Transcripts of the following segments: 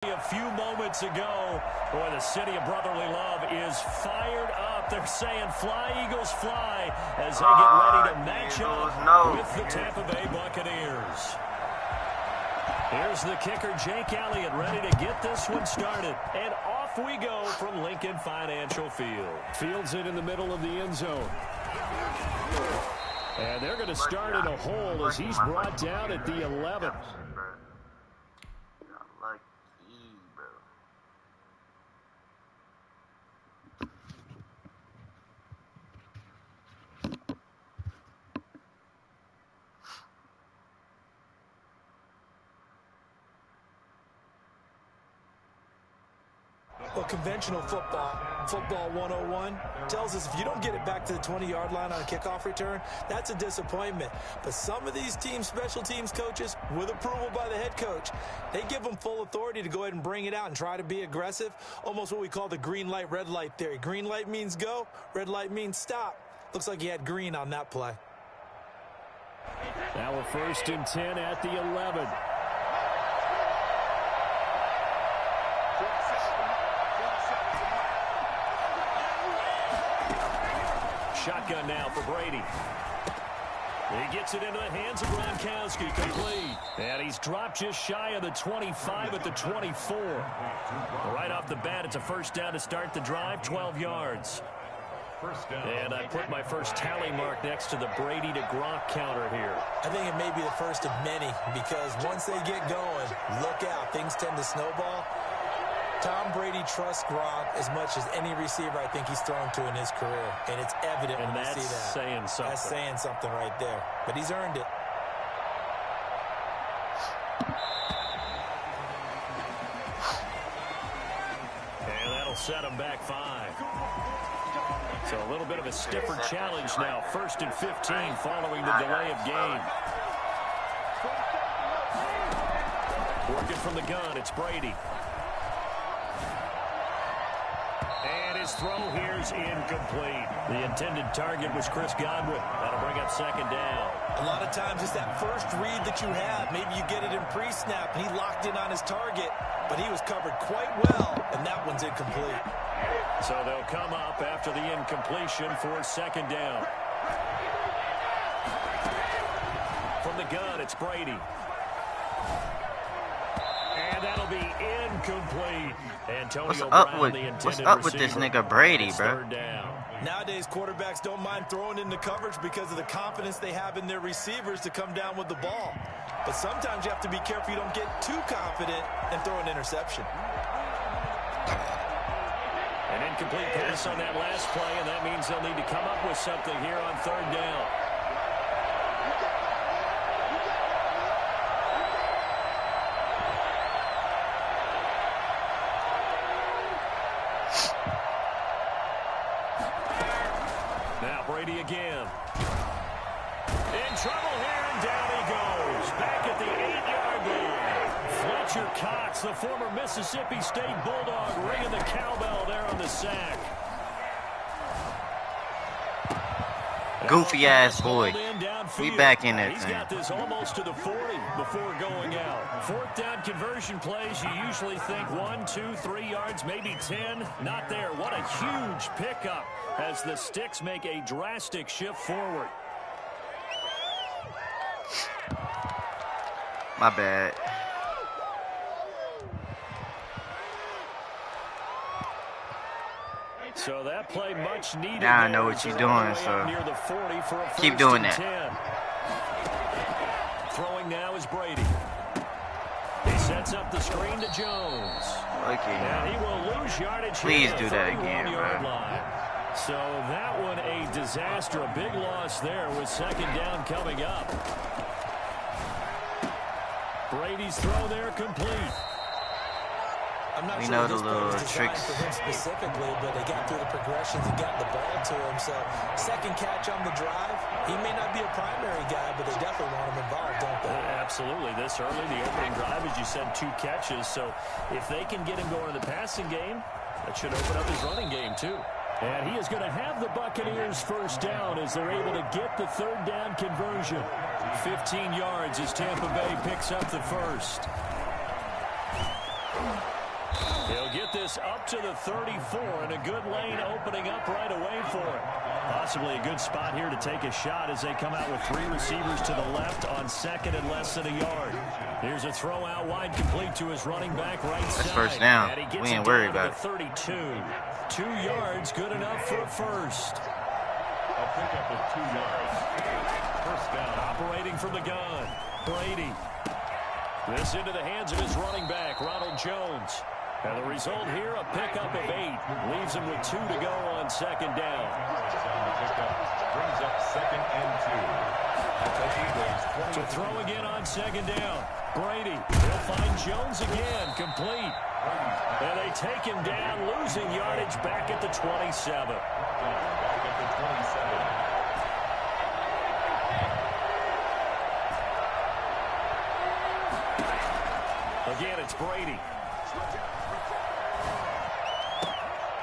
A few moments ago, boy, the city of brotherly love is fired up. They're saying fly, Eagles, fly, as they get ready to match up with the Tampa Bay Buccaneers. Here's the kicker, Jake Elliott, ready to get this one started. And off we go from Lincoln Financial Field. Fields it in the middle of the end zone. And they're going to start in a hole as he's brought down at the 11. Well, conventional football 101, tells us if you don't get it back to the 20-yard line on a kickoff return, that's a disappointment. But some of these teams, special teams coaches, with approval by the head coach, they give them full authority to go ahead and bring it out and try to be aggressive, almost what we call the green light, red light theory. Green light means go, red light means stop. Looks like he had green on that play. Now we're 1st and 10 at the 11. Shotgun now for Brady. He gets it into the hands of Gronkowski, complete. And he's dropped just shy of the 25 at the 24. Right off the bat, it's a first down to start the drive, 12 yards. And I put my first tally mark next to the Brady to Gronk counter here. I think it may be the first of many, because once they get going, look out, things tend to snowball. Tom Brady trusts Gronk as much as any receiver I think he's thrown to in his career. And it's evident when you see that. That's saying something. That's saying something right there. But he's earned it. And that'll set him back 5. So a little bit of a stiffer challenge now. 1st and 15 following the delay of game. Working from the gun, it's Brady. His throw here's incomplete. The intended target was Chris Godwin. That'll bring up 2nd down. A lot of times it's that first read that you have. Maybe you get it in pre-snap, and he locked in on his target, but he was covered quite well, and that one's incomplete. So they'll come up after the incompletion for 2nd down. From the gun, it's Brady. And that'll be incomplete. What's up with this nigga Brady, bro? Nowadays, quarterbacks don't mind throwing into coverage because of the confidence they have in their receivers to come down with the ball. But sometimes you have to be careful you don't get too confident and throw an interception. An incomplete pass on that last play, and that means they'll need to come up with something here on 3rd down. Brady again. In trouble here, and down he goes. Back at the 8-yard line. Fletcher Cox, the former Mississippi State Bulldog, ringing the cowbell there on the sack. Goofy ass boy. We back in there. He's got this almost to the 40 before going out. 4th down conversion plays, you usually think 1, 2, 3 yards, maybe 10. Not there. What a huge pickup as the Sticks make a drastic shift forward. My bad. So that play much needed. Now I know what you're doing, so keep doing that. 10. Throwing now is Brady. He sets up the screen to Jones. Okay. And he will lose yardage. Please do that again, bro. So that one a disaster, a big loss there with 2nd down coming up. Brady's throw there complete. I'm not we sure know the this play little was designed tricks for him specifically, but they got through the progressions and got the ball to him. So 2nd catch on the drive. He may not be a primary guy, but they definitely want him involved, don't they? Absolutely. This early, the opening drive, as you said, 2 catches. So if they can get him going in the passing game, that should open up his running game too. And he is going to have the Buccaneers 1st down as they're able to get the 3rd down conversion. 15 yards as Tampa Bay picks up the 1st. He'll get this up to the 34, and a good lane opening up right away for him. Possibly a good spot here to take a shot as they come out with 3 receivers to the left on second and less than a yard. Here's a throw out wide, complete to his running back right side. That's first down. We ain't worried about it. 32. 2 yards, good enough for a first. A pickup of 2 yards. First down. Operating from the gun, Brady. This into the hands of his running back, Ronald Jones. And the result here, a pickup of 8. Leaves him with 2 to go on second down. Brings up second and 2. To throw again on second down. Brady will find Jones again, complete. And they take him down, losing yardage back at the 27. Back at the 27. Again, it's Brady.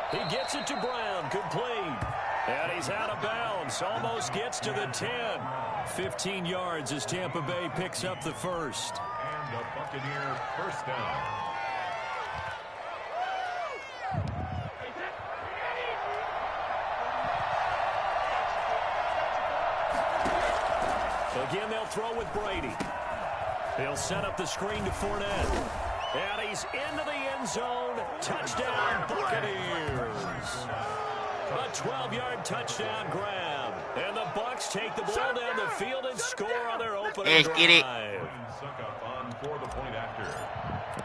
He gets it to Brown, complete. And he's out of bounds, almost gets to the 10. 15 yards as Tampa Bay picks up the first. And the Buccaneer first down. Again, they'll throw with Brady. He'll set up the screen to Fournette. And he's into the end zone. Touchdown, Buccaneers. A 12-yard touchdown grab. And the Bucs take the ball down the field and score on their opening drive.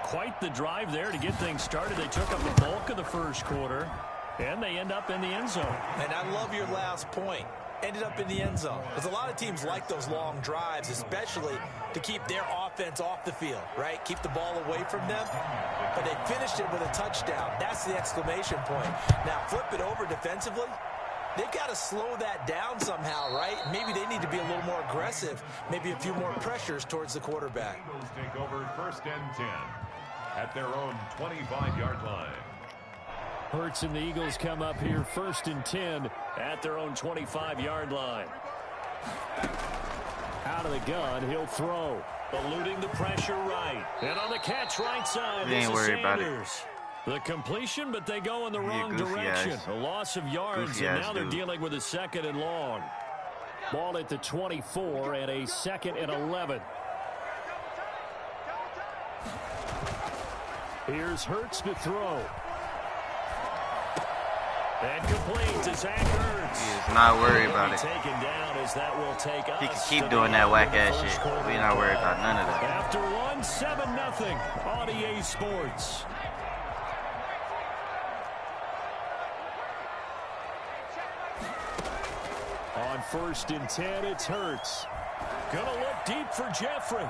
Quite the drive there to get things started. They took up the bulk of the first quarter, and they end up in the end zone. And I love your last point. Ended up in the end zone. Because a lot of teams like those long drives, especially to keep their offense off the field, right? Keep the ball away from them. But they finished it with a touchdown. That's the exclamation point. Now, flip it over defensively. They've got to slow that down somehow, right? Maybe they need to be a little more aggressive. Maybe a few more pressures towards the quarterback. Eagles take over first and 10 at their own 25-yard line. Hurts and the Eagles come up here first and 10 at their own 25-yard line. Out of the gun, he'll throw. Eluding the pressure right. And on the catch right side, we ain't worried about it. The completion, but they go in the wrong direction. A loss of yards, and now they're dealing with a second and long. Ball at the 24 and a second and 11. Here's Hurts to throw. And complete to Zach Ertz. He is not worried about it. Taken down as that will take he can keep doing that whack-ass shit. We're not worried about none of that. After 7-0 on EA Sports. On first and 10, it's Hurts. Gonna look deep for Jeffrey.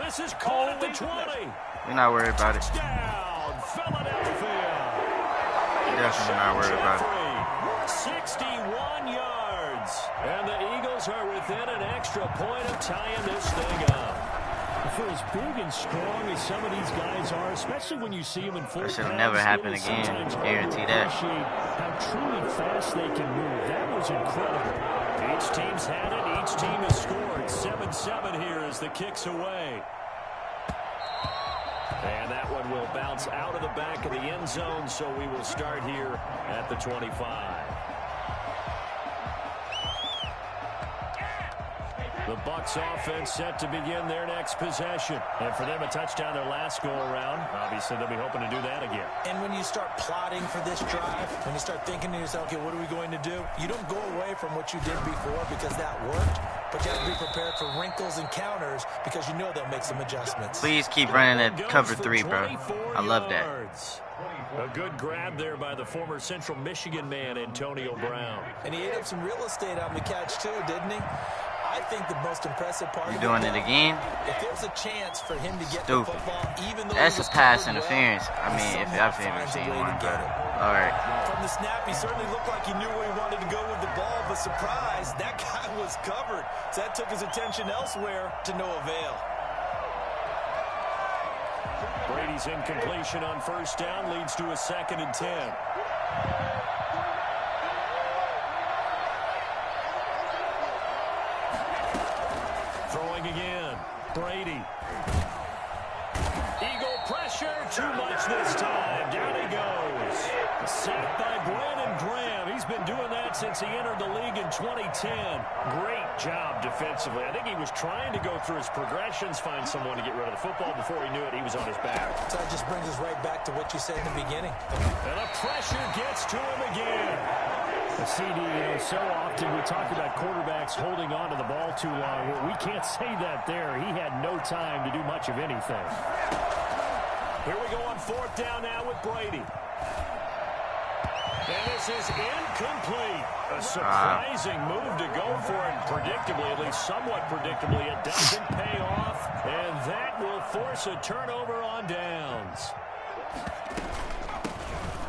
This is caught at the 20. We're not worried about it. Touchdown, Philadelphia. Definitely not worried about it. 61 yards. And the Eagles are within an extra point of tying this thing up. For as big and strong as some of these guys are, especially when you see them in full pads, that should never happen again. Guarantee that. How truly fast they can move. That was incredible. Each team's had it. Each team has scored. 7-7 here as the kick's away. And that one will bounce out of the back of the end zone, so we will start here at the 25. The Bucs offense set to begin their next possession. And for them, a touchdown their last go-around. Obviously, they'll be hoping to do that again. And when you start plotting for this drive, when you start thinking to yourself, okay, what are we going to do? You don't go away from what you did before because that worked. But you have to be prepared for wrinkles and counters because you know they'll make some adjustments. Please keep running that cover 3, bro. I love that. A good grab there by the former Central Michigan man, Antonio Brown. And he ate up some real estate on the catch, too, didn't he? I think the most impressive part of doing it again? If there's a chance for him to get the football, even though that's a pass interference. I mean, if I've ever seen one, but all right. From the snap, he certainly looked like he knew where he wanted to go with the ball, but surprise, that guy was covered. So that took his attention elsewhere to no avail. Brady's incompletion on first down leads to a second and 10. Throwing again, Brady. Eagle pressure. pressure, too much this time. Down he goes. Sacked by Brandon Graham. He's been doing that since he entered the league in 2010. Great job defensively. I think he was trying to go through his progressions, find someone to get rid of the football. Before he knew it, he was on his back. So that just brings us right back to what you said in the beginning. And the pressure gets to him again. The CD, so often we talk about quarterbacks holding on to the ball too long. Well, we can't say that there. He had no time to do much of anything. Here we go on 4th down now with Brady. And this is incomplete. A surprising move to go for it. Predictably, at least somewhat predictably, it doesn't pay off. And that will force a turnover on downs.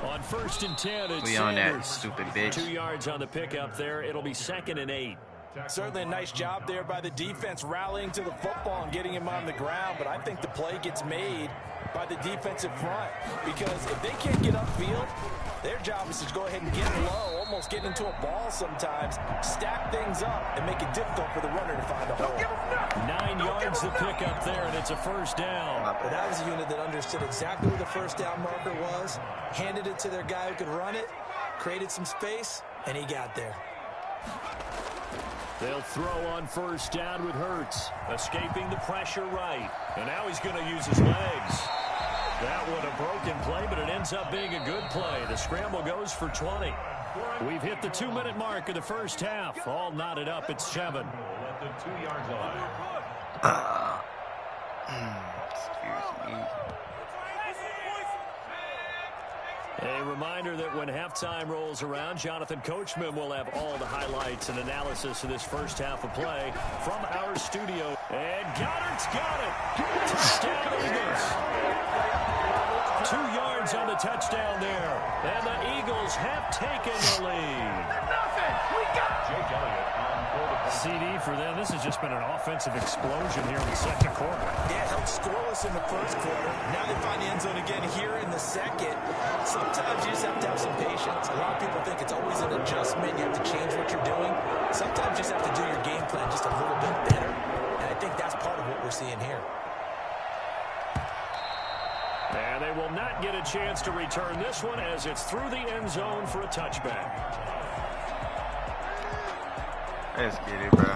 On 1st and 10, it's we on that stupid bitch. 2 yards on the pickup there. It'll be 2nd and 8. Certainly a nice job there by the defense rallying to the football and getting him on the ground, but I think the play gets made by the defensive front because if they can't get upfield, their job is to go ahead and get low, almost get into a ball sometimes, stack things up, and make it difficult for the runner to find a hole. 9 yards to pick up there, and it's a 1st down. But that was a unit that understood exactly where the 1st down marker was, handed it to their guy who could run it, created some space, and he got there. They'll throw on 1st down with Hurts, escaping the pressure right. And now he's going to use his legs. That one a broken play, but it ends up being a good play. The scramble goes for 20. We've hit the 2-minute mark of the 1st half. All knotted up at 7. At the 2-yard line. Excuse me. A reminder that when halftime rolls around, Jonathan Coachman will have all the highlights and analysis of this 1st half of play from our studio. And Goddard's got it. Touchdown Eagles. 2 yards on the touchdown there. And the Eagles have taken the lead. Jake Elliott on for the CD for them. This has just been an offensive explosion here in the 2nd quarter. Yeah, held scoreless in the 1st quarter. Now they find the end zone again here in the 2nd. Sometimes you just have to have some patience. A lot of people think it's always an adjustment. You have to change what you're doing. Sometimes you just have to do your game plan just a little bit better. And I think that's part of what we're seeing here. And they will not get a chance to return this one as it's through the end zone for a touchback. Let's get it, bro.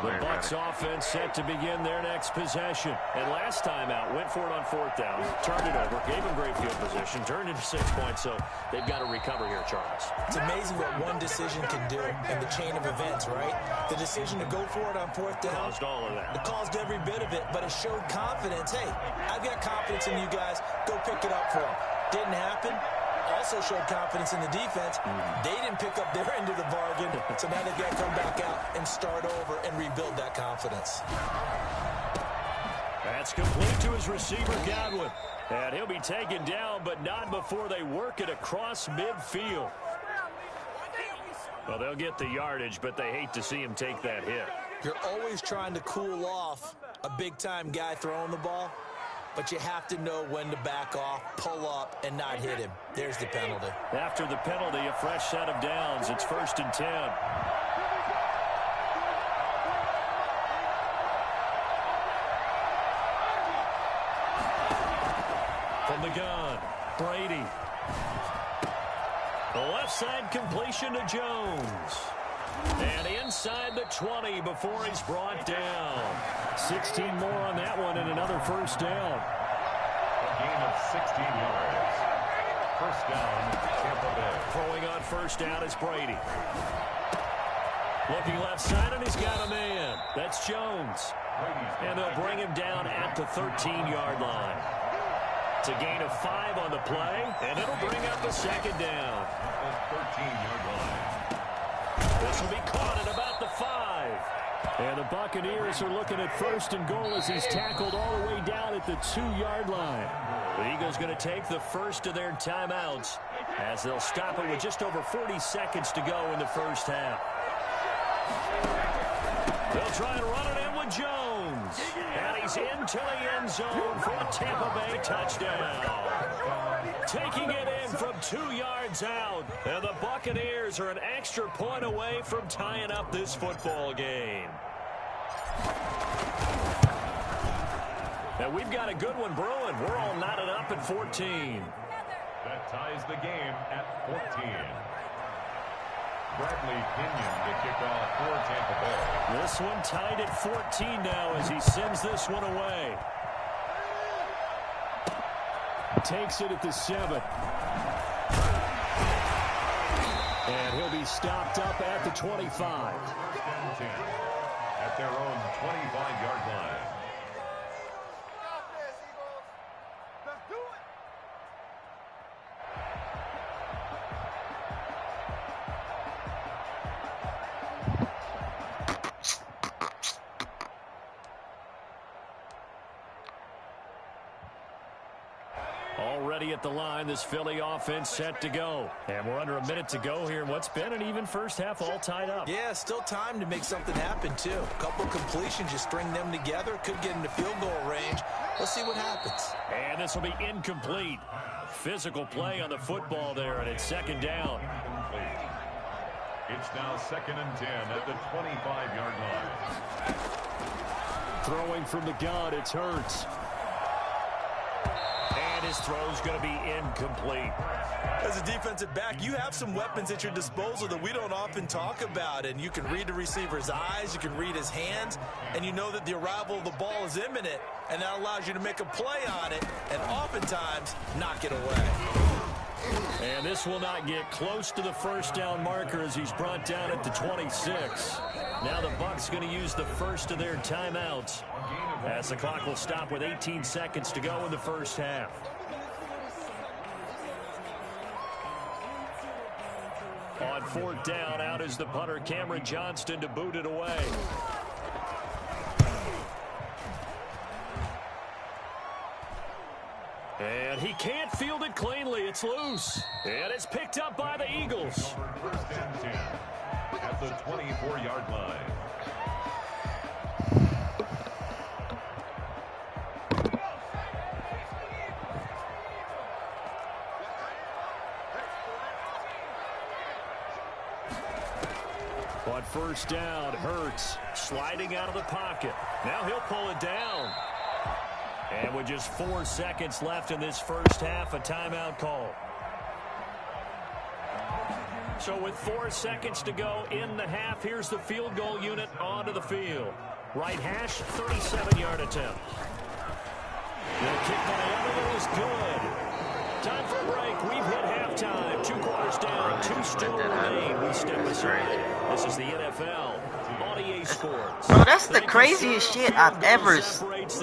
The Bucs offense set to begin their next possession. And last time out, went for it on 4th down, turned it over, gave them great field position, turned into 6 points, so they've got to recover here, Charles. It's amazing what one decision can do in the chain of events, right? The decision to go for it on 4th down. Caused all of that. It caused every bit of it, but it showed confidence. Hey, I've got confidence in you guys. Go pick it up for them. Didn't happen. Also showed confidence in the defense. They didn't pick up their end of the bargain, so now they've got to come back out and start over and rebuild that confidence. That's complete to his receiver, Godwin. And he'll be taken down, but not before they work it across midfield. Well, they'll get the yardage, but they hate to see him take that hit. You're always trying to cool off a big-time guy throwing the ball, but you have to know when to back off, pull up, and not hit him. There's the penalty. After the penalty, a fresh set of downs. It's 1st and 10. From the gun, Brady. The left side completion to Jones. And inside the 20 before he's brought down. 16 more on that one and another 1st down. A gain of 16 yards. 1st down, Tampa Bay. Throwing on 1st down is Brady. Looking left side, and he's got a man. That's Jones. And they'll bring him down at the 13-yard line. It's a gain of 5 on the play, and it'll bring up a 2nd down. The 13-yard line. This will be caught at about the 5. And the Buccaneers are looking at 1st and goal as he's tackled all the way down at the 2-yard line. The Eagles going to take the first of their timeouts as they'll stop it with just over 40 seconds to go in the 1st half. They'll try and run it in with Jones. And he's into the end zone for a Tampa Bay touchdown. Taking it in from 2 yards out. And the Buccaneers are an extra point away from tying up this football game. And we've got a good one brewing. We're all knotted up at 14. That ties the game at 14. Bradley Pinion to kick off for Tampa Bay. This one tied at 14 now as he sends this one away. Takes it at the 7. And he'll be stopped up at the 25. First and 10 at their own 25-yard line. Already at the line, this Philly offense set to go. And we're under a minute to go here in what's been an even first half, all tied up. Yeah, still time to make something happen, too. A couple completions, you string them together, could get into field goal range. Let's see what happens. And this will be incomplete. Physical play on the football there, and it's second down. It's now 2nd and 10 at the 25-yard line. Throwing from the gun, it's Hurts. And his throw's going to be incomplete. As a defensive back, you have some weapons at your disposal that we don't often talk about. And you can read the receiver's eyes, you can read his hands, and you know that the arrival of the ball is imminent. And that allows you to make a play on it and oftentimes knock it away. And this will not get close to the first down marker as he's brought down at the 26. Now the Bucs going to use the first of their timeouts as the clock will stop with 18 seconds to go in the first half. On 4th down, out is the punter Cameron Johnston to boot it away. And he can't field it cleanly. It's loose. And it's picked up by the Eagles. First and 10 at the 24-yard line. On first down, Hurts sliding out of the pocket. Now he'll pull it down. And with just 4 seconds left in this first half, a timeout call. So with 4 seconds to go in the half, here's the field goal unit onto the field. Right hash, 37-yard attempt. The kick by Everett is good. Time for a break. We've hit halftime. 2 quarters down, 2 still remain. We step aside. This is the NFL on EA Sports. Bro, that's the craziest shit I've ever...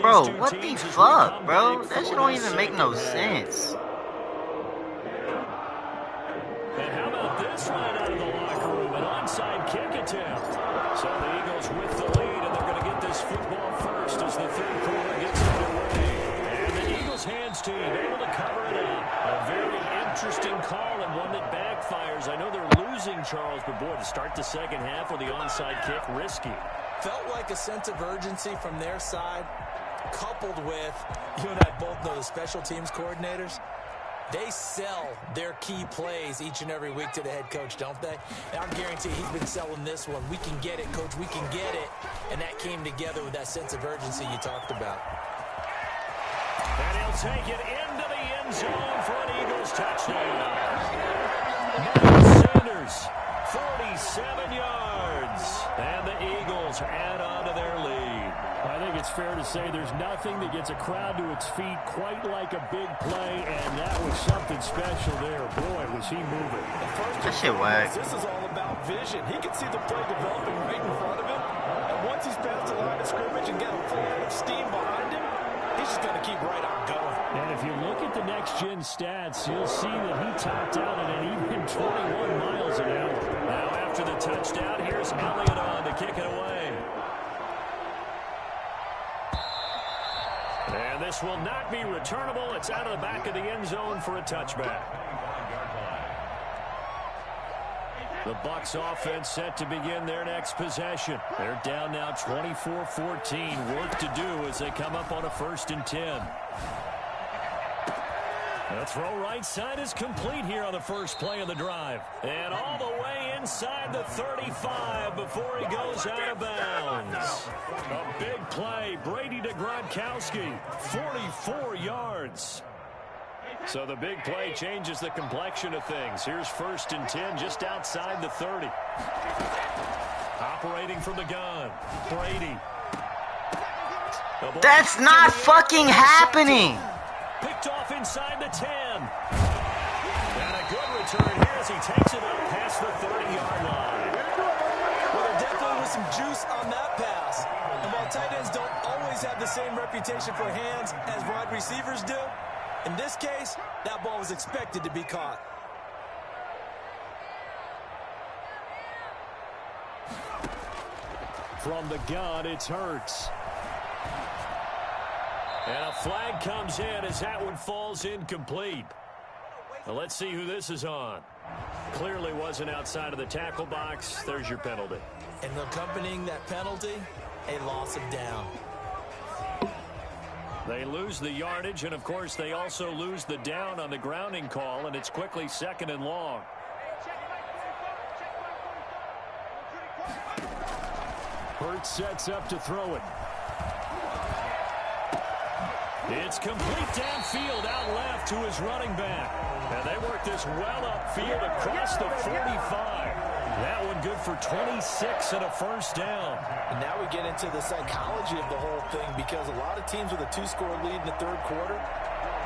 Bro, what the fuck, bro? That shit don't even make no sense. And how about this line out of the locker room? An onside kick attempt. So the Eagles with the lead, and they're going to get this football first as the third quarter gets underway. And the Eagles hands team able to cover it up. A very interesting call and one that backfires. I know they're losing, Charles, but boy, to start the second half with the onside kick, risky. Felt like a sense of urgency from their side, coupled with, you and I both know the special teams coordinators, they sell their key plays each and every week to the head coach, don't they? And I guarantee he's been selling this one. We can get it, coach, we can get it. And that came together with that sense of urgency you talked about. And he'll take it into the end zone for an Eagles touchdown. Miles Sanders, 47 yards. And the Eagles add on to their lead. I think it's fair to say there's nothing that gets a crowd to its feet quite like a big play, and that was something special there. Boy, was he moving. That shit whack. This is all about vision. He can see the play developing right in front of him. And once he's past the line of scrimmage and got a full head of steam behind him, he's just going to keep right on going. And if you look at the next-gen stats, you'll see that he topped out at an even 21 miles an hour. Now after the touchdown, here's Elliott on to kick it away. And this will not be returnable. It's out of the back of the end zone for a touchback. The Bucs offense set to begin their next possession. They're down now 24-14. Work to do as they come up on a 1st and 10. The throw right side is complete here on the first play of the drive. And all the way inside the 35 before he goes out of bounds. A big play. Brady to Gronkowski. 44 yards. So the big play changes the complexion of things. Here's 1st and 10 just outside the 30. Operating from the gun. Brady. That's not fucking happening. Picked off inside the 10. And a good return here as he takes it up past the 30-yard line. Well, there definitely was some juice on that pass. And while tight ends don't always have the same reputation for hands as wide receivers do, in this case, that ball was expected to be caught. From the gun, it's Hurts. And a flag comes in as that one falls incomplete. Well, let's see who this is on. Clearly wasn't outside of the tackle box. There's your penalty. And accompanying that penalty, a loss of down. They lose the yardage, and, of course, they also lose the down on the grounding call, and it's quickly 2nd and long. Hurts sets up to throw it. It's complete downfield out left to his running back. And they work this well upfield across the 45. That one good for 26 and a first down. And now we get into the psychology of the whole thing, because a lot of teams with a 2-score lead in the 3rd quarter,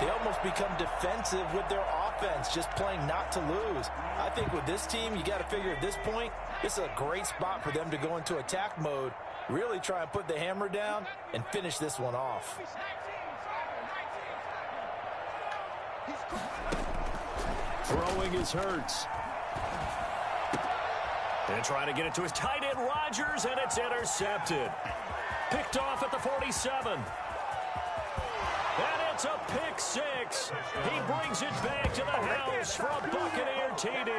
they almost become defensive with their offense, just playing not to lose. I think with this team, you got to figure at this point, this is a great spot for them to go into attack mode, really try and put the hammer down and finish this one off. Throwing is Hurts. And trying to get it to his tight end, Rodgers, and it's intercepted. Picked off at the 47. And it's a pick 6. He brings it back to the house for a Buccaneer TD.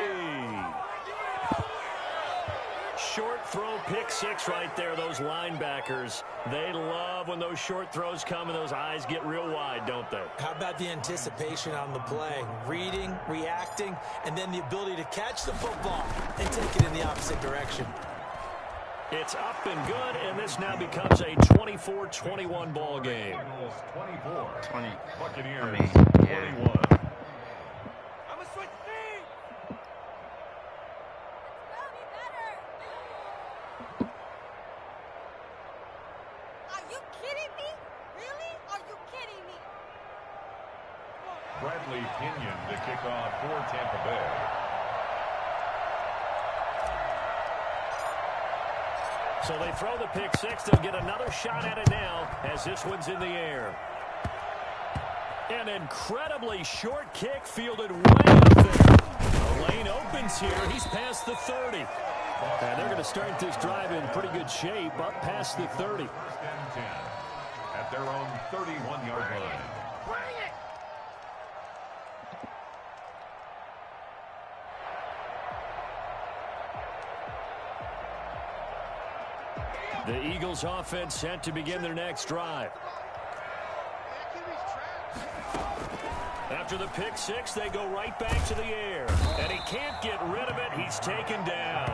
Short throw, pick 6 right there. Those linebackers, they love when those short throws come and those eyes get real wide, don't they? How about the anticipation on the play? Reading, reacting, and then the ability to catch the football and take it in the opposite direction. It's up and good, and this now becomes a 24-21 ball game. 24. 20. Buccaneers 21. Bradley Pinion to kick off for Tampa Bay. So they throw the pick 6. They'll get another shot at it now as this one's in the air. An incredibly short kick fielded way up there. The lane opens here. He's past the 30. And they're going to start this drive in pretty good shape up past the 30. 10 at their own 31-yard line. The Eagles offense set to begin their next drive. After the pick 6, they go right back to the air. And he can't get rid of it. He's taken down.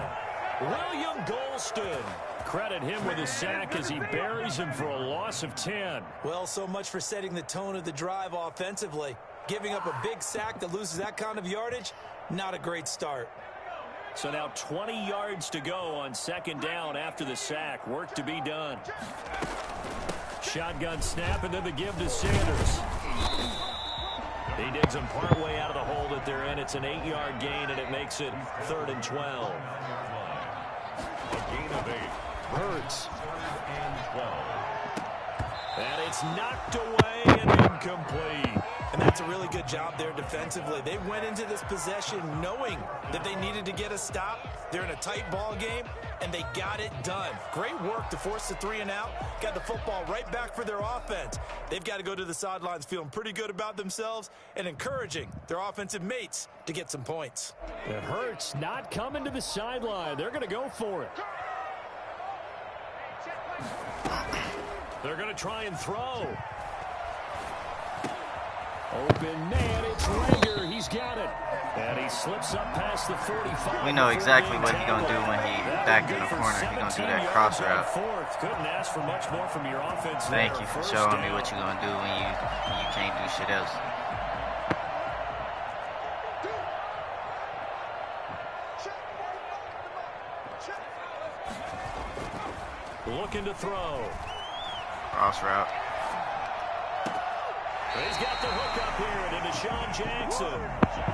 William Golston. Credit him with a sack as he buries him for a loss of 10. Well, so much for setting the tone of the drive offensively. Giving up a big sack that loses that kind of yardage, not a great start. So now 20 yards to go on 2nd down after the sack. Work to be done. Shotgun snap, and then the give to Sanders. He digs them partway out of the hole that they're in. It's an 8-yard gain, and it makes it 3rd and 12. A gain of 8. Hurts. 3rd and 12. And it's knocked away and incomplete. And that's a really good job there defensively. They went into this possession knowing that they needed to get a stop. They're in a tight ball game, and they got it done. Great work to force the 3 and out. Got the football right back for their offense. They've got to go to the sidelines feeling pretty good about themselves and encouraging their offensive mates to get some points. It hurts not coming to the sideline. They're going to go for it. They're going to try and throw. Open man, it's Rager. He's got it. And he slips up past the 45. We know exactly what he's going to do when he back in the corner. He's going to do that cross route. Couldn't ask for much more from your offense. Thank you for showing me what you're going to do when you can't do shit else. Looking to throw. Cross route. He's got the hook up here to Deshaun Jackson.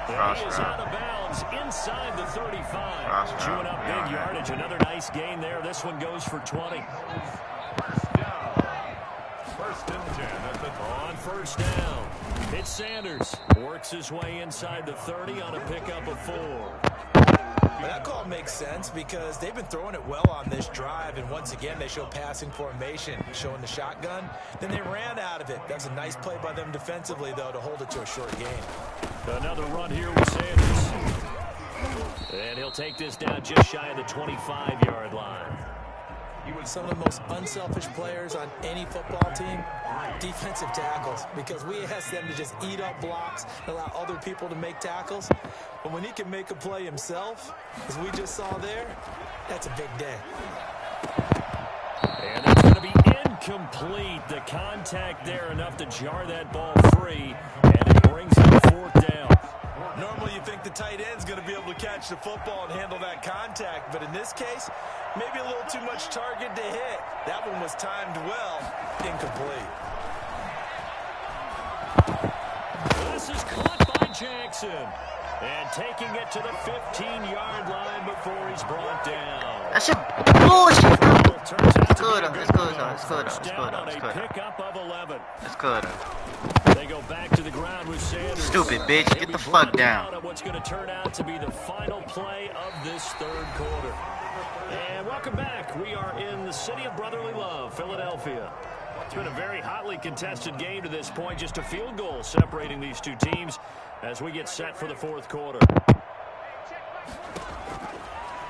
Cross he is route. out of bounds inside the 35. Cross Chewing route. up big yardage. Another nice gain there. This one goes for 20. First down. First and 10 at the On first down, it's Sanders. Works his way inside the 30 on a pickup of 4. That call makes sense because they've been throwing it well on this drive, and once again they show passing formation, showing the shotgun. Then they ran out of it. That's a nice play by them defensively, though, to hold it to a short gain. Another run here with Sanders. And he'll take this down just shy of the 25-yard line. Some of the most unselfish players on any football team, defensive tackles, because we ask them to just eat up blocks and allow other people to make tackles. But when he can make a play himself, as we just saw there, that's a big day. And it's going to be incomplete. The contact there enough to jar that ball free, and it brings up 4th down. Normally you think the tight end's going to be able to catch the football and handle that contact, but in this case, maybe a little too much target to hit. That one was timed well, incomplete. This is caught by Jackson. And taking it to the 15-yard line before he's brought down. That shit bullshit. It's good, it's good. Pickup of 11. It's good. They go back to the ground with Sanders. Stupid bitch, get the fuck down. What's going to turn out to be the final play of this 3rd quarter. And welcome back. We are in the city of brotherly love, Philadelphia. It's been a very hotly contested game to this point. Just a field goal separating these two teams as we get set for the 4th quarter.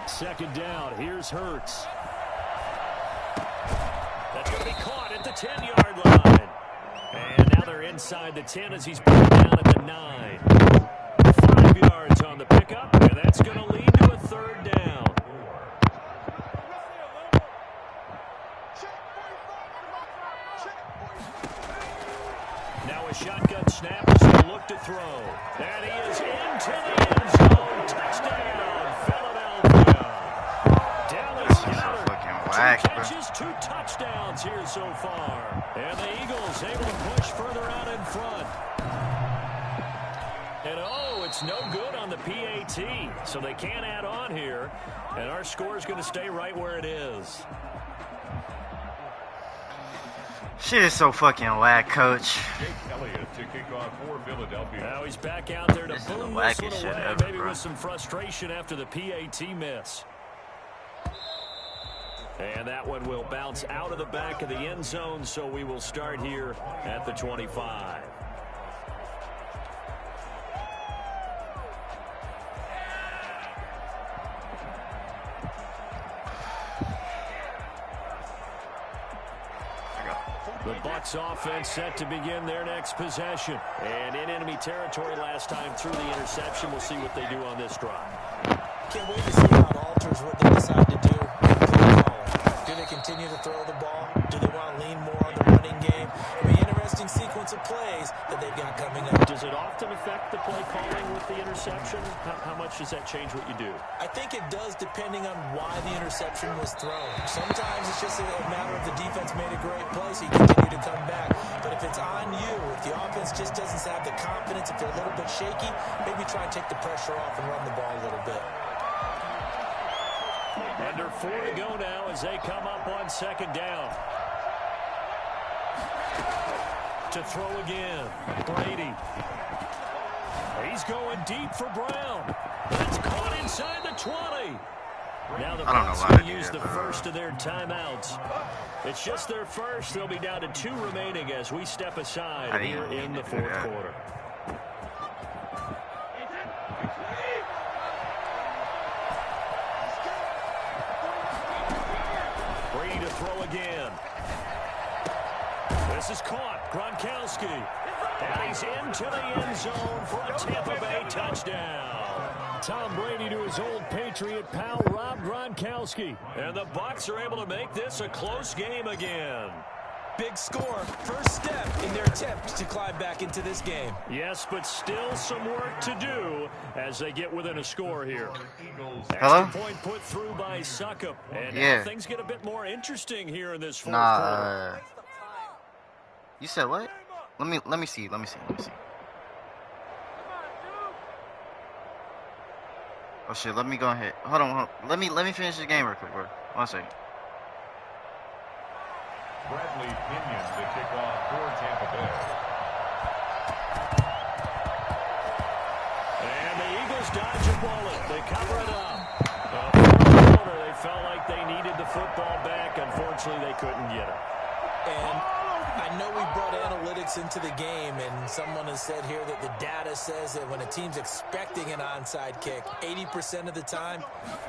2nd down. Here's Hurts. That's going to be caught at the 10-yard line. And now they're inside the 10 as he's brought down at the 9. 5 yards on the pickup, and that's going to lead to a 3rd down. Now a shotgun snap as they look to throw. And he is into the end zone. Touchdown, Philadelphia. Dallas Goedert, 2 catches, 2 touchdowns here so far. And the Eagles able to push further out in front. And oh, it's no good on the PAT. So they can't add on here. And our score is going to stay right where it is. Shit is so fucking whack, coach. to kick off for Philadelphia. Now he's back out there to boom this one away, maybe with some frustration after the PAT miss. And that one will bounce out of the back of the end zone, so we will start here at the 25. The Bucs offense set to begin their next possession. And in enemy territory last time through the interception. We'll see what they do on this drive. Can't wait to see how it alters what they decide to do. Do they continue to throw the ball? Do they want to lean more on the running game? It'll be an interesting sequence of plays that they've got coming up. Does it often affect the play calling with the interception? How much does that change what you do? I think it does depending on why the interception was thrown. Sometimes it's just a matter of the defense made a great play, so you continue to come back. But if it's on you, if the offense just doesn't have the confidence, if they're a little bit shaky, maybe try and take the pressure off and run the ball a little bit. Under 4 to go now as they come up on 2nd down. To throw again, Brady. He's going deep for Brown. That's caught inside the 20. Now the Bucs will use the first of their timeouts. It's just their first. They'll be down to 2 remaining as we step aside here in the 4th quarter. Brady to throw again. This is caught. Gronkowski. And he's into the end zone for a Tampa Bay touchdown. Tom Brady to his old Patriot pal, Rob Gronkowski. And the Bucs are able to make this a close game again. Big score, first step in their attempt to climb back into this game. Yes, but still some work to do as they get within a score here. Hello? Extra point put through by Suckup. And Yeah. now things get a bit more interesting here in this fourth quarter. You said what? Let me see. Oh shit, let me go ahead. Hold on. Let me finish this game real quick, bro. 1 second. Bradley Pinion to kick off for Tampa Bay. And the Eagles dodge a bullet. They cover it up. Fourth quarter, they felt like they needed the football back. Unfortunately, they couldn't get it. And I know we brought analytics into the game, and someone has said here that the data says that when a team's expecting an onside kick, 80% of the time,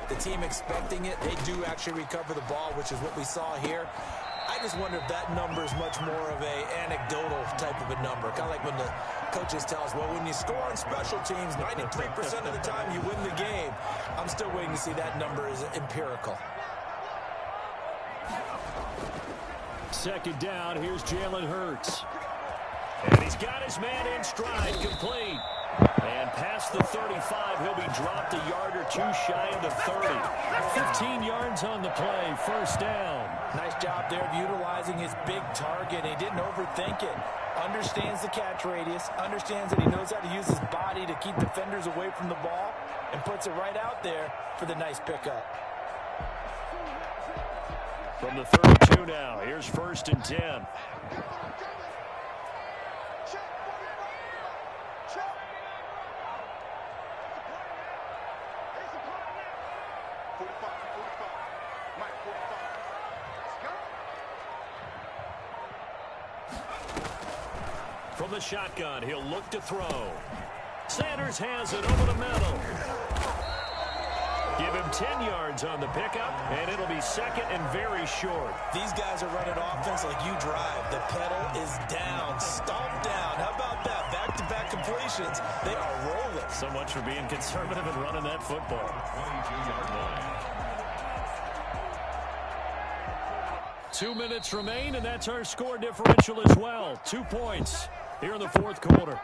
the team expecting it, they do actually recover the ball, which is what we saw here. I just wonder if that number is much more of a anecdotal type of a number. Kind of like when the coaches tell us, well, when you score on special teams, 93% of the time you win the game. I'm still waiting to see that number is empirical. Second down, here's Jalen Hurts. And he's got his man in stride, complete. And past the 35, he'll be dropped a yard or two shy of the 30. 15 yards on the play, first down. Nice job there of utilizing his big target. He didn't overthink it. Understands the catch radius, understands that he knows how to use his body to keep defenders away from the ball, and puts it right out there for the nice pickup. From the 32 now, here's 1st and 10. From the shotgun, he'll look to throw. Sanders has it over the middle. Give him 10 yards on the pickup, and it'll be second and very short. These guys are running offense like you drive. The pedal is down, stomped down. How about that? Back-to-back completions. They are rolling. So much for being conservative and running that football. 22-yard line. 2 minutes remain, and that's our score differential as well. 2 points here in the fourth quarter.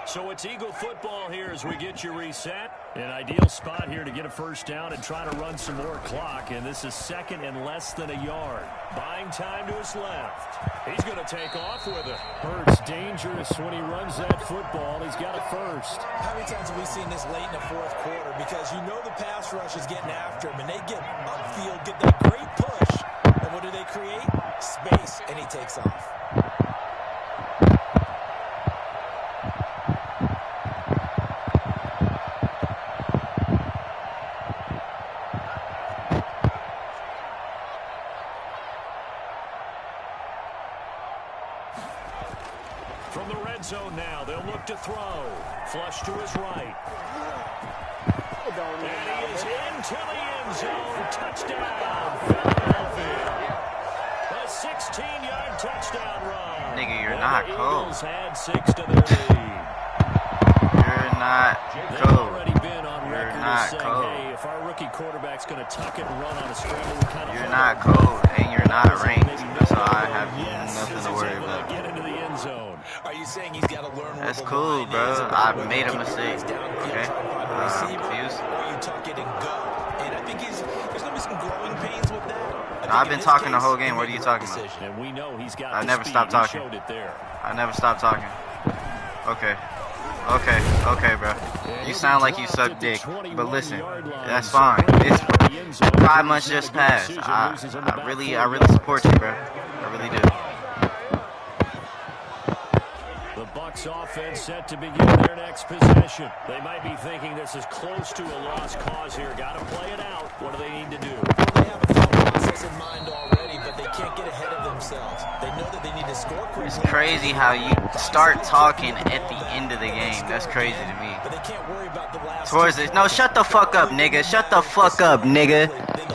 So it's Eagle football here as we get you reset. An ideal spot here to get a first down and try to run some more clock. And this is second and less than a yard. Buying time to his left. He's going to take off with it. Hurts dangerous when he runs that football. He's got a first. How many times have we seen this late in the fourth quarter? Because you know the pass rush is getting after him, and they get upfield, get that great push. And what do they create? Space, and he takes off. From the red zone now, they'll look to throw. Flush to his right. And he is into the end zone. Touchdown, Philadelphia. A 16-yard touchdown run. Nigga, you're And not the cold. Eagles add 6 to their lead. You're not They've cold. already been on You're record not as saying, cold. hey, if our rookie quarterback's going to tuck it and run on a scramble, we kind of You're not cold, and you're not ranked. So I have nothing to worry about. Get into the end zone. Are you saying he's got to learn where That's the cool, line bro. is I about made a whether to keep mistake. the guys downfield, Okay? try to find a receiver, Confused. or you tuck it and go. And I think there's going to be some growing pains with that. I've been talking the whole game. What are you talking about? And we know he's got I the never speed. stopped He talking. showed it there. I never stopped talking. Okay. Okay, bro. You sound like you suck dick. But listen, that's fine. It's 5 months just passed. I really support you, bro. I really do. The Bucs offense set to begin their next possession. They might be thinking this is close to a lost cause here. Got to play it out. What do they need to do? They have a thought process in mind already, but they can't get ahead of themselves. They know that they need to It's crazy how you start talking at the end of the game. That's crazy to me. Towards it. No, shut the fuck up, nigga. Shut the fuck up, nigga.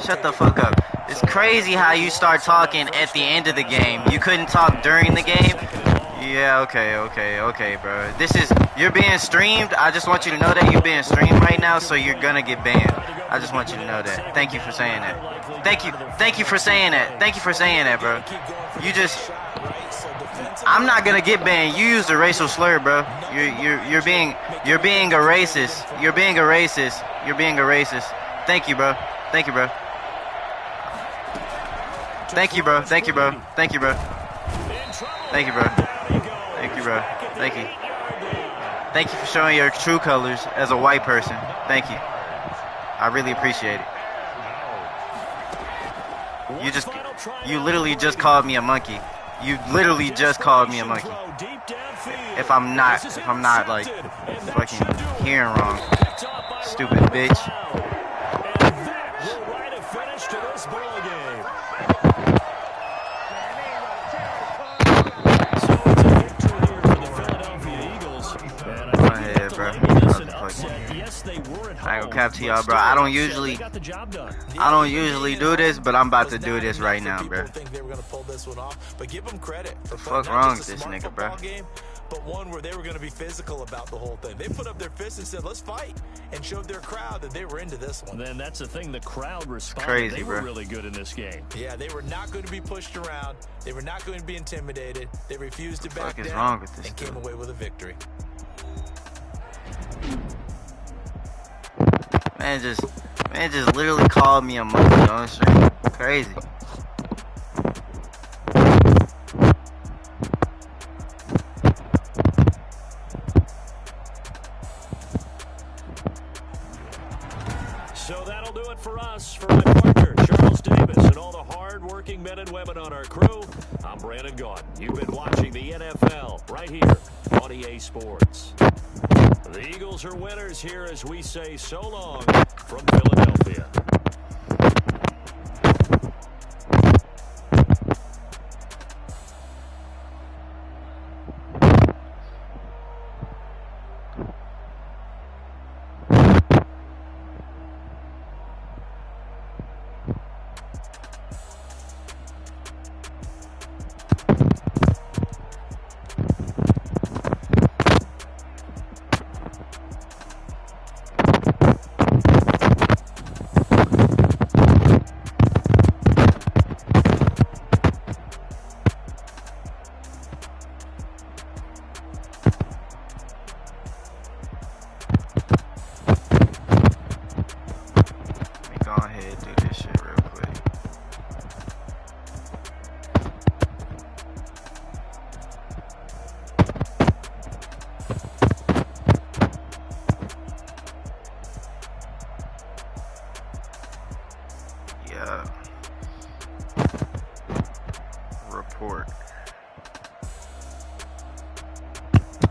Shut the fuck up. It's crazy how you start talking at the end of the game. You couldn't talk during the game? Yeah, okay, bro. You're being streamed. I just want you to know that you're being streamed right now, so you're gonna get banned. I just want you to know that. Thank you for saying that. Thank you for saying that. Thank you for saying that, bro. I'm not gonna get banned. You used a racial slur, bro. You're being a racist. You're being a racist. You're being a racist. Thank you, bro. Thank you, bro. Thank you, bro. Thank you, bro. Thank you, bro. Thank you, bro. Thank you, bro. Thank you. Thank you for showing your true colors as a white person. Thank you. I really appreciate it. You literally just called me a monkey. You literally just called me a monkey. If I'm not like fucking hearing wrong. Stupid bitch. I ain't gonna cap to y'all, bro. I don't usually do this, but I'm about to do this right now, bro. The fuck wrong with this nigga, bro? But one where they were going to be physical about the whole thing. They put up their fists and said, let's fight, and showed their crowd that they were into this one. Then that's the thing, the crowd responded. Crazy, they were bro. really good in this game. Yeah, they were not going to be pushed around. They were not going to be intimidated. They refused to back down wrong with this and came away with a victory. Man just literally called me a monkey on the stream. Crazy. So that'll do it for us. For my partner, Charles Davis, and all the hard-working men and women on our crew, I'm Brandon Gaudin. You've been watching the NFL right here on EA Sports. The Eagles are winners here as we say so long from Philadelphia.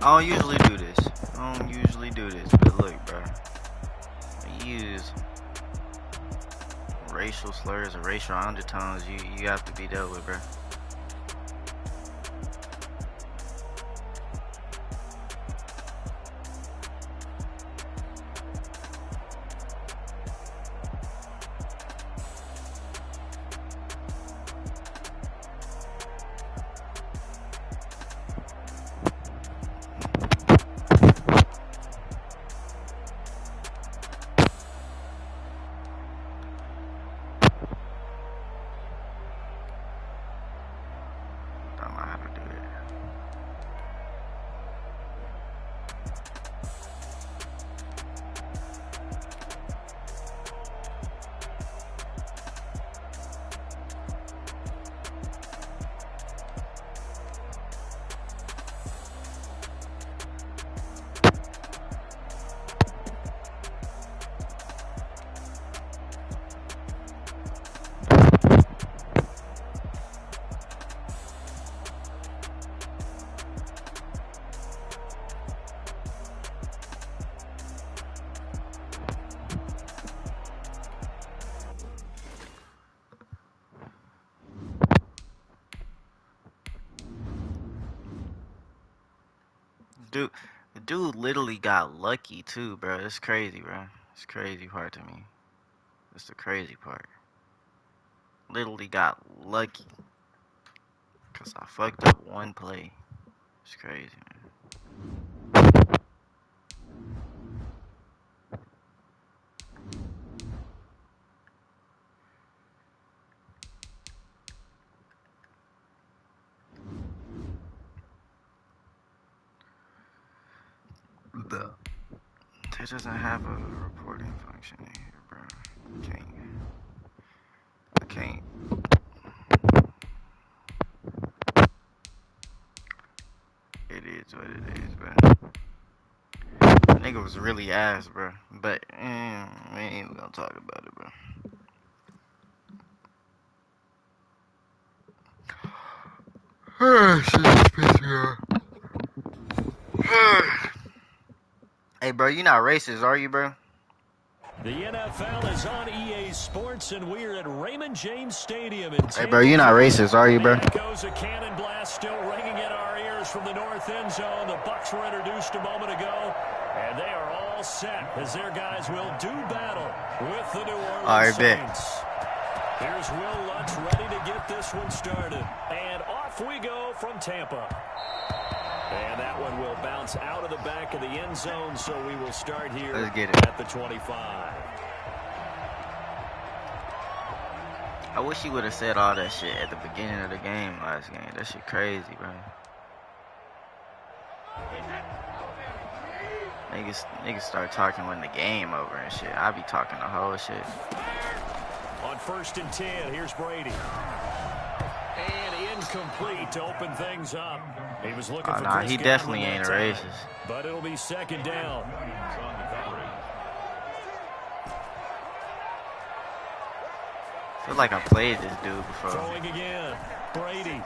I don't usually do this. But look, bro. When you use racial slurs or racial undertones, you have to be dealt with, bro. The dude literally got lucky too, bro. It's crazy, bro. It's crazy part to me. It's the crazy part. Literally got lucky. Cause I fucked up one play. It's crazy, man. It doesn't have a reporting function in here, bro. I can't. It is what it is, bro. The nigga was really ass, bro. But we ain't gonna talk about it, bro. Shit just pissed me off. Hey, bro, you not racist, are you, bro? The NFL is on EA Sports, and we're at Raymond James Stadium in Tampa. Hey, bro, you not racist, are you, bro? There goes a cannon blast still ringing in our ears from the north end zone. The Bucs were introduced a moment ago, and they are all set as their guys will do battle with the New Orleans Saints. Here's Will Lutz ready to get this one started. And off we go from Tampa. And that one will bounce out of the back of the end zone, so we will start here at the 25. I wish he would have said all that shit at the beginning of the game last game. That shit crazy, bro. Niggas start talking when the game over and shit. I be talking the whole shit. On 1st and 10, here's Brady. And incomplete to open things up. He was looking for he definitely ain't a racist. But it'll be 2nd down. I feel like I played this dude before. Throwing again. Brady.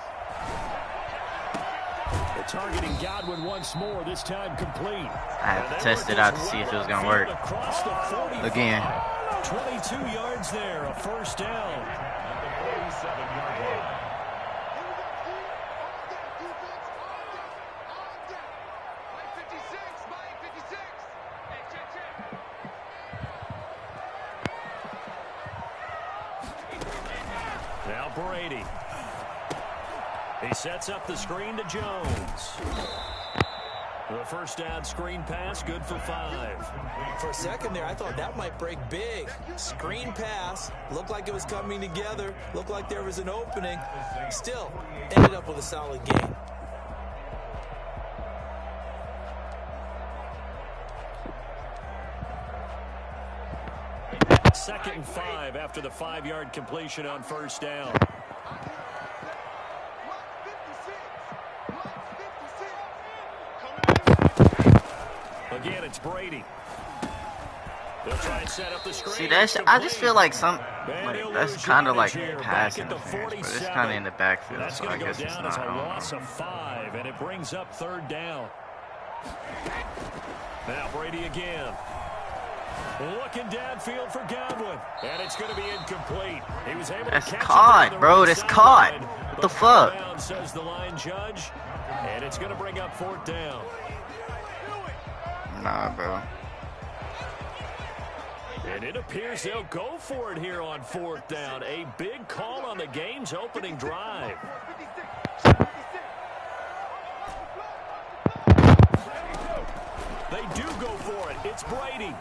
They're targeting Godwin once more, this time complete. I had to test it out to see if it was going to work. Again. 22 yards there, a 1st down. At the 47-yard line. Now Brady. He sets up the screen to Jones. The 1st down screen pass, good for 5. For a second there, I thought that might break big. Screen pass, looked like it was coming together, looked like there was an opening. Still, ended up with a solid game. Second and 5 after the 5-yard completion on 1st down. Again, it's Brady. They'll try and set up the screen. See, I just feel like that's kind of like pass interference, but it's kind of in the backfield, so I guess it's not. That's a loss of 5, and it brings up 3rd down. Now Brady again. Looking downfield for Godwin, and it's going to be incomplete. He was able to catch caught, bro. That's caught. What the fuck? Down, says the line judge, and it's going to bring up 4th down. Nah, bro. And it appears they'll go for it here on 4th down. A big call on the game's opening drive. They do go for it. It's Brady.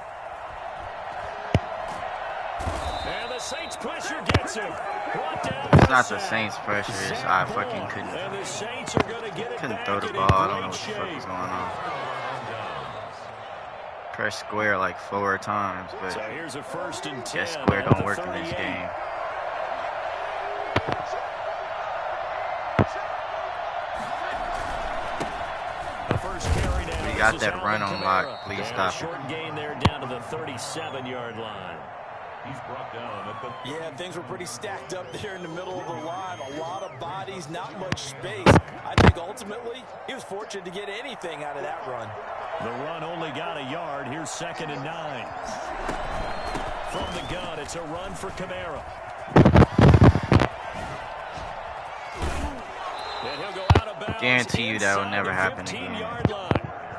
And the Saints pressure gets him. It's not the Saints pressure. It's I fucking couldn't throw the ball. I don't know what the fuck is going on. Press square like 4 times, but so here's a 1st and 10. Guess square don't work in this game. We got that run on lock. Please stop it. Short gain there down to the 37-yard line. He's brought down at the... Yeah, things were pretty stacked up there in the middle of the line. A lot of bodies, not much space. I think ultimately he was fortunate to get anything out of that run. The run only got a yard. Here's 2nd and 9. From the gun, it's a run for Kamara. And he'll go out of bounds. Guarantee you that will never happen again.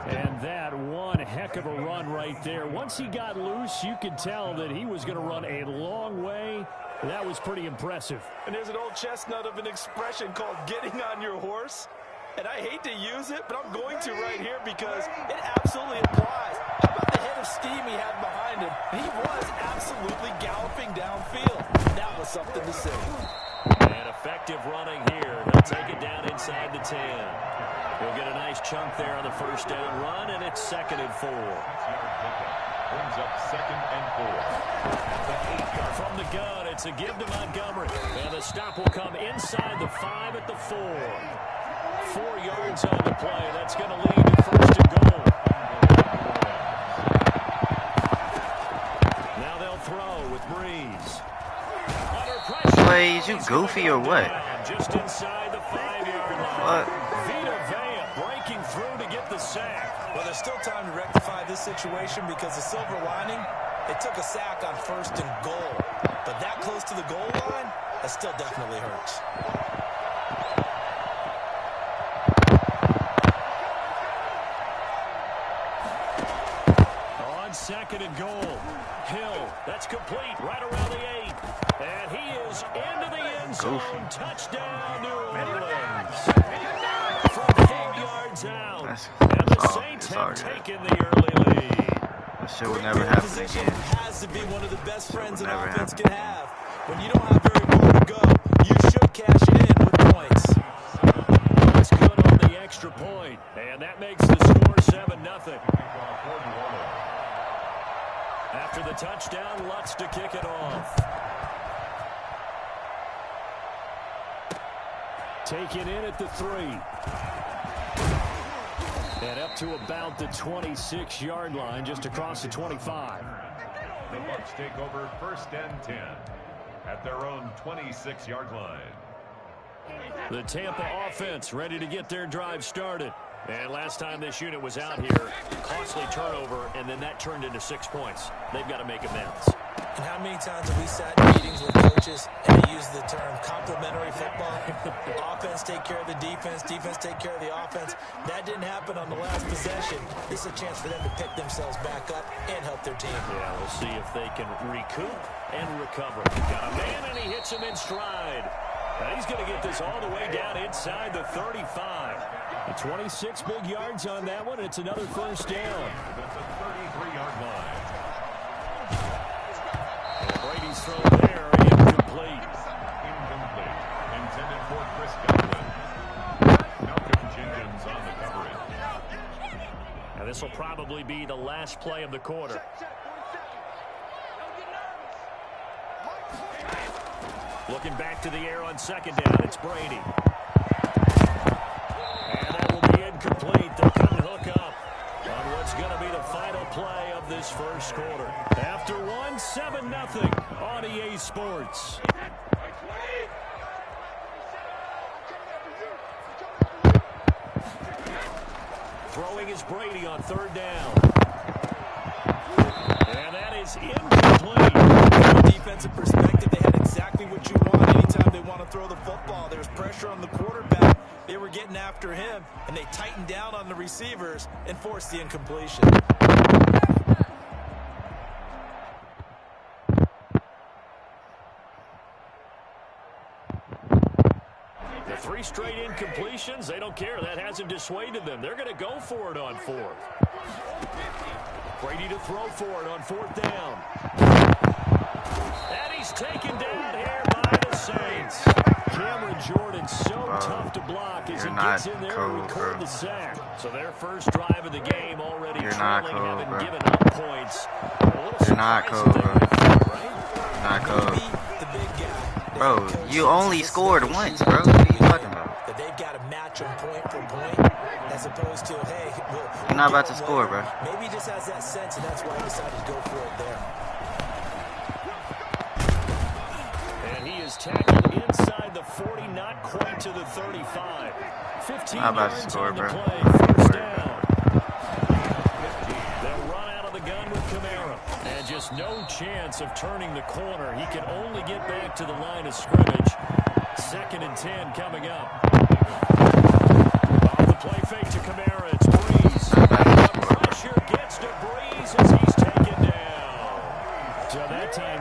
And that one heck of a run right there. Once he got loose, you could tell that he was going to run a long way. That was pretty impressive. And there's an old chestnut of an expression called getting on your horse. And I hate to use it, but I'm going to right here because it absolutely applies. How about the head of steam he had behind him? He was absolutely galloping downfield. That was something to see. And effective running here. He'll take it down inside the 10. He'll get a nice chunk there on the first down run, and it's 2nd and 4. Brings up 2nd and 4. From the gun, it's a give to Montgomery. And the stop will come inside the 5 at the 4. 4 yards on the play. That's going to lead to 1st and goal. Now they'll throw with Breeze. Under pressure. Plays, you goofy or what? Just inside the 5-yard line. What? Vita Vea breaking through to get the sack. Well, there's still time to rectify this situation because the silver lining, they took a sack on 1st and goal. But that close to the goal line, that still definitely hurts. On 2nd and goal. Hill, that's complete right around the 8. And he is into the end zone. Touchdown, New Orleans. From 4 yards out. And the Saints have taken the early lead. That shit will never happen again. Has to be one of the best friends an offense can have. When you don't have very far to go, you should cash it in with points. That's good on the extra point. And that makes the score 7-0. After the touchdown, Lutz to kick it off. Take it in at the 3. And up to about the 26-yard line, just across the 25. The Bucs take over 1st and 10 at their own 26-yard line. The Tampa offense ready to get their drive started. And last time this unit was out here, costly turnover, and then that turned into 6 points. They've got to make amends. And how many times have we sat in meetings with coaches and they use the term complementary football? Offense take care of the defense, defense take care of the offense. That didn't happen on the last possession. This is a chance for them to pick themselves back up and help their team. Yeah, we'll see if they can recoup and recover. Got a man, and he hits him in stride. Now he's going to get this all the way down inside the 35. 26 big yards on that one. It's another 1st down. That's a 33-yard line. Brady's throw there, incomplete. Incomplete. Intended for Chris Godwin. Malcolm Jenkins on the coverage. Now this will probably be the last play of the quarter. Looking back to the air on 2nd down, it's Brady. And that will be incomplete. They couldn't hook up on what's going to be the final play of this 1st quarter. After 7-0 on EA Sports. Throwing is Brady on 3rd down. And that is incomplete. From a defensive perspective, they had exactly what you want. Anytime they want to throw the football, there's pressure on the quarterback. They were getting after him, and they tightened down on the receivers and forced the incompletion. The 3 straight incompletions, they don't care. That hasn't dissuaded them. They're going to go for it on 4th. Brady to throw for it on 4th down. And he's taken down here by the Saints. Cameron Jordan so tough to block as he gets in there and record the sack. So their first drive of the game already trailing, having given up points. You're not cold, bro. Not cold. Bro, you only scored once, bro. What are you talking about? That they've got to match them point for point, as opposed to, hey, you're not about to score, bro. Maybe he just has that sense, and that's why he decided to go for it there. And he is tackled inside the 40, not quite to the 35. 15 yards on the play, 1st down. They'll run out of the gun with Kamara. And just no chance of turning the corner. He can only get back to the line of scrimmage. 2nd and 10 coming up. Off the play fake to Kamara, it's Breeze.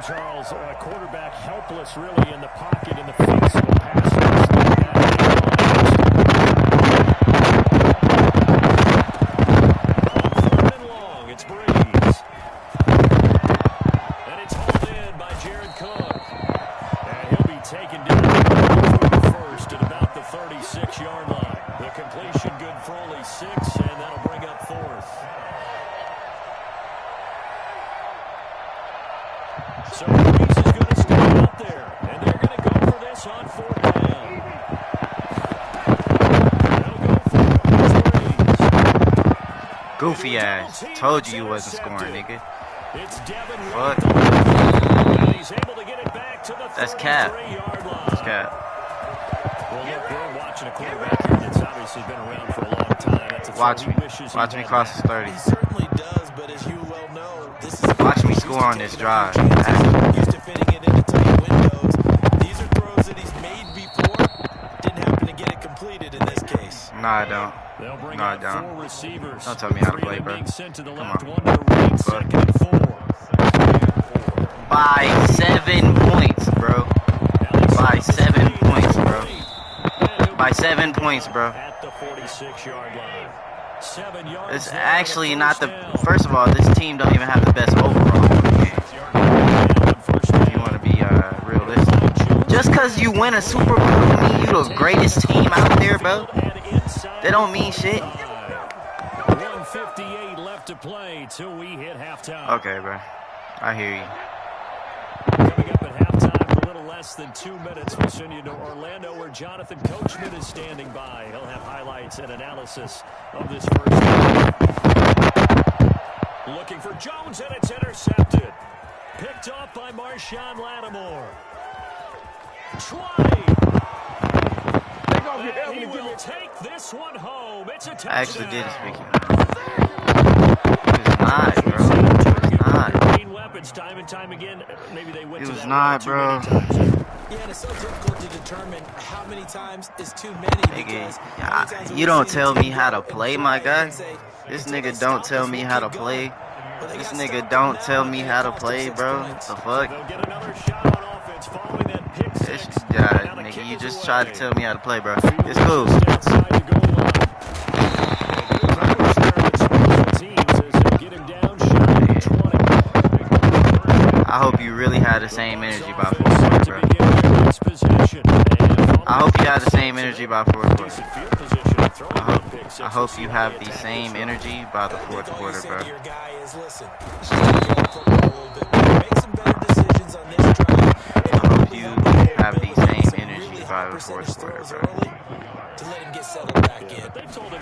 Charles, a quarterback helpless really in the pocket in the face of a pass rush like that. On 3rd and long, it's Breeze. And it's hauled in by Jared Cook. And he'll be taken down through the first at about the 36-yard line. The completion good for only 6, and that'll bring up 4th. So Breeze is going to stay out there, and they're going to go for this on 4th down. They'll go for it. Goofy ass. Told you wasn't scoring, nigga. It's Devin Fuck. and he's able to get it back to the That's cap. 33-yard line. That's cap. Well, look, we're watching a quarterback here that's obviously been around for a long time. That's a Watch me. wishes he Watch me had cross back. this 30. He certainly does, but as you well know, this is Watch me score on this drive. Used to fitting it into tight windows. These are throws that he's made before. Didn't happen to get it completed in this case. No, I don't. They'll bring No, I out don't. 4 receivers. Don't tell me how to 3 play, of them bro. being sent to the Come left, on. 1 to the right, Fuck. 2nd and 4. By 7 points, bro. By 7 points, bro. By 7 points, bro. At the 46-yard line. 7 yards. It's there, actually and a not the... first down. First of all, this team don't even have the best overall game. If you want to be realistic. Just because you win a Super Bowl don't mean you the greatest team out there, bro. That don't mean shit. 1:58 left to play till we hit halftime. Okay, bro. I hear you. Coming up at halftime in a little less than 2 minutes, we'll send you to Orlando where Jonathan Coachman is standing by. He'll have highlights and analysis of this first half. Looking for Jones, and it's intercepted. Picked off by Marshawn Lattimore. Try. And he will take this one home. It's a touchdown. I actually did speak it. It's not, bro. It's not. Weapons time and time again. Maybe they went It to was that not, too bro. many times. Yeah, and it's so difficult to determine how many times is too many. Because Nigga, you don't tell me how to play, my guy. This nigga don't tell me how to play. This nigga don't tell me how to play, bro. The fuck? They'll get another shot on offense following that pick This six. guy, Now the nigga, kick you is just away. tried to tell me how to play, bro. It's cool. Just outside the goal line. And good coverage there with special teams as they get him down shy of 20. I hope you really had the same energy by fourth Offense quarter, to bro. begin their next possession. And I hope you had the same energy by fourth quarter. decent field position and throwing that pick six. I hope you have the same energy by the fourth all you quarter, say bro. to your guy is, listen, slow down football a little bit. Make some better decisions on this drive. I hope you have the same energy by the fourth quarter, bro. To let him get settled back in. They told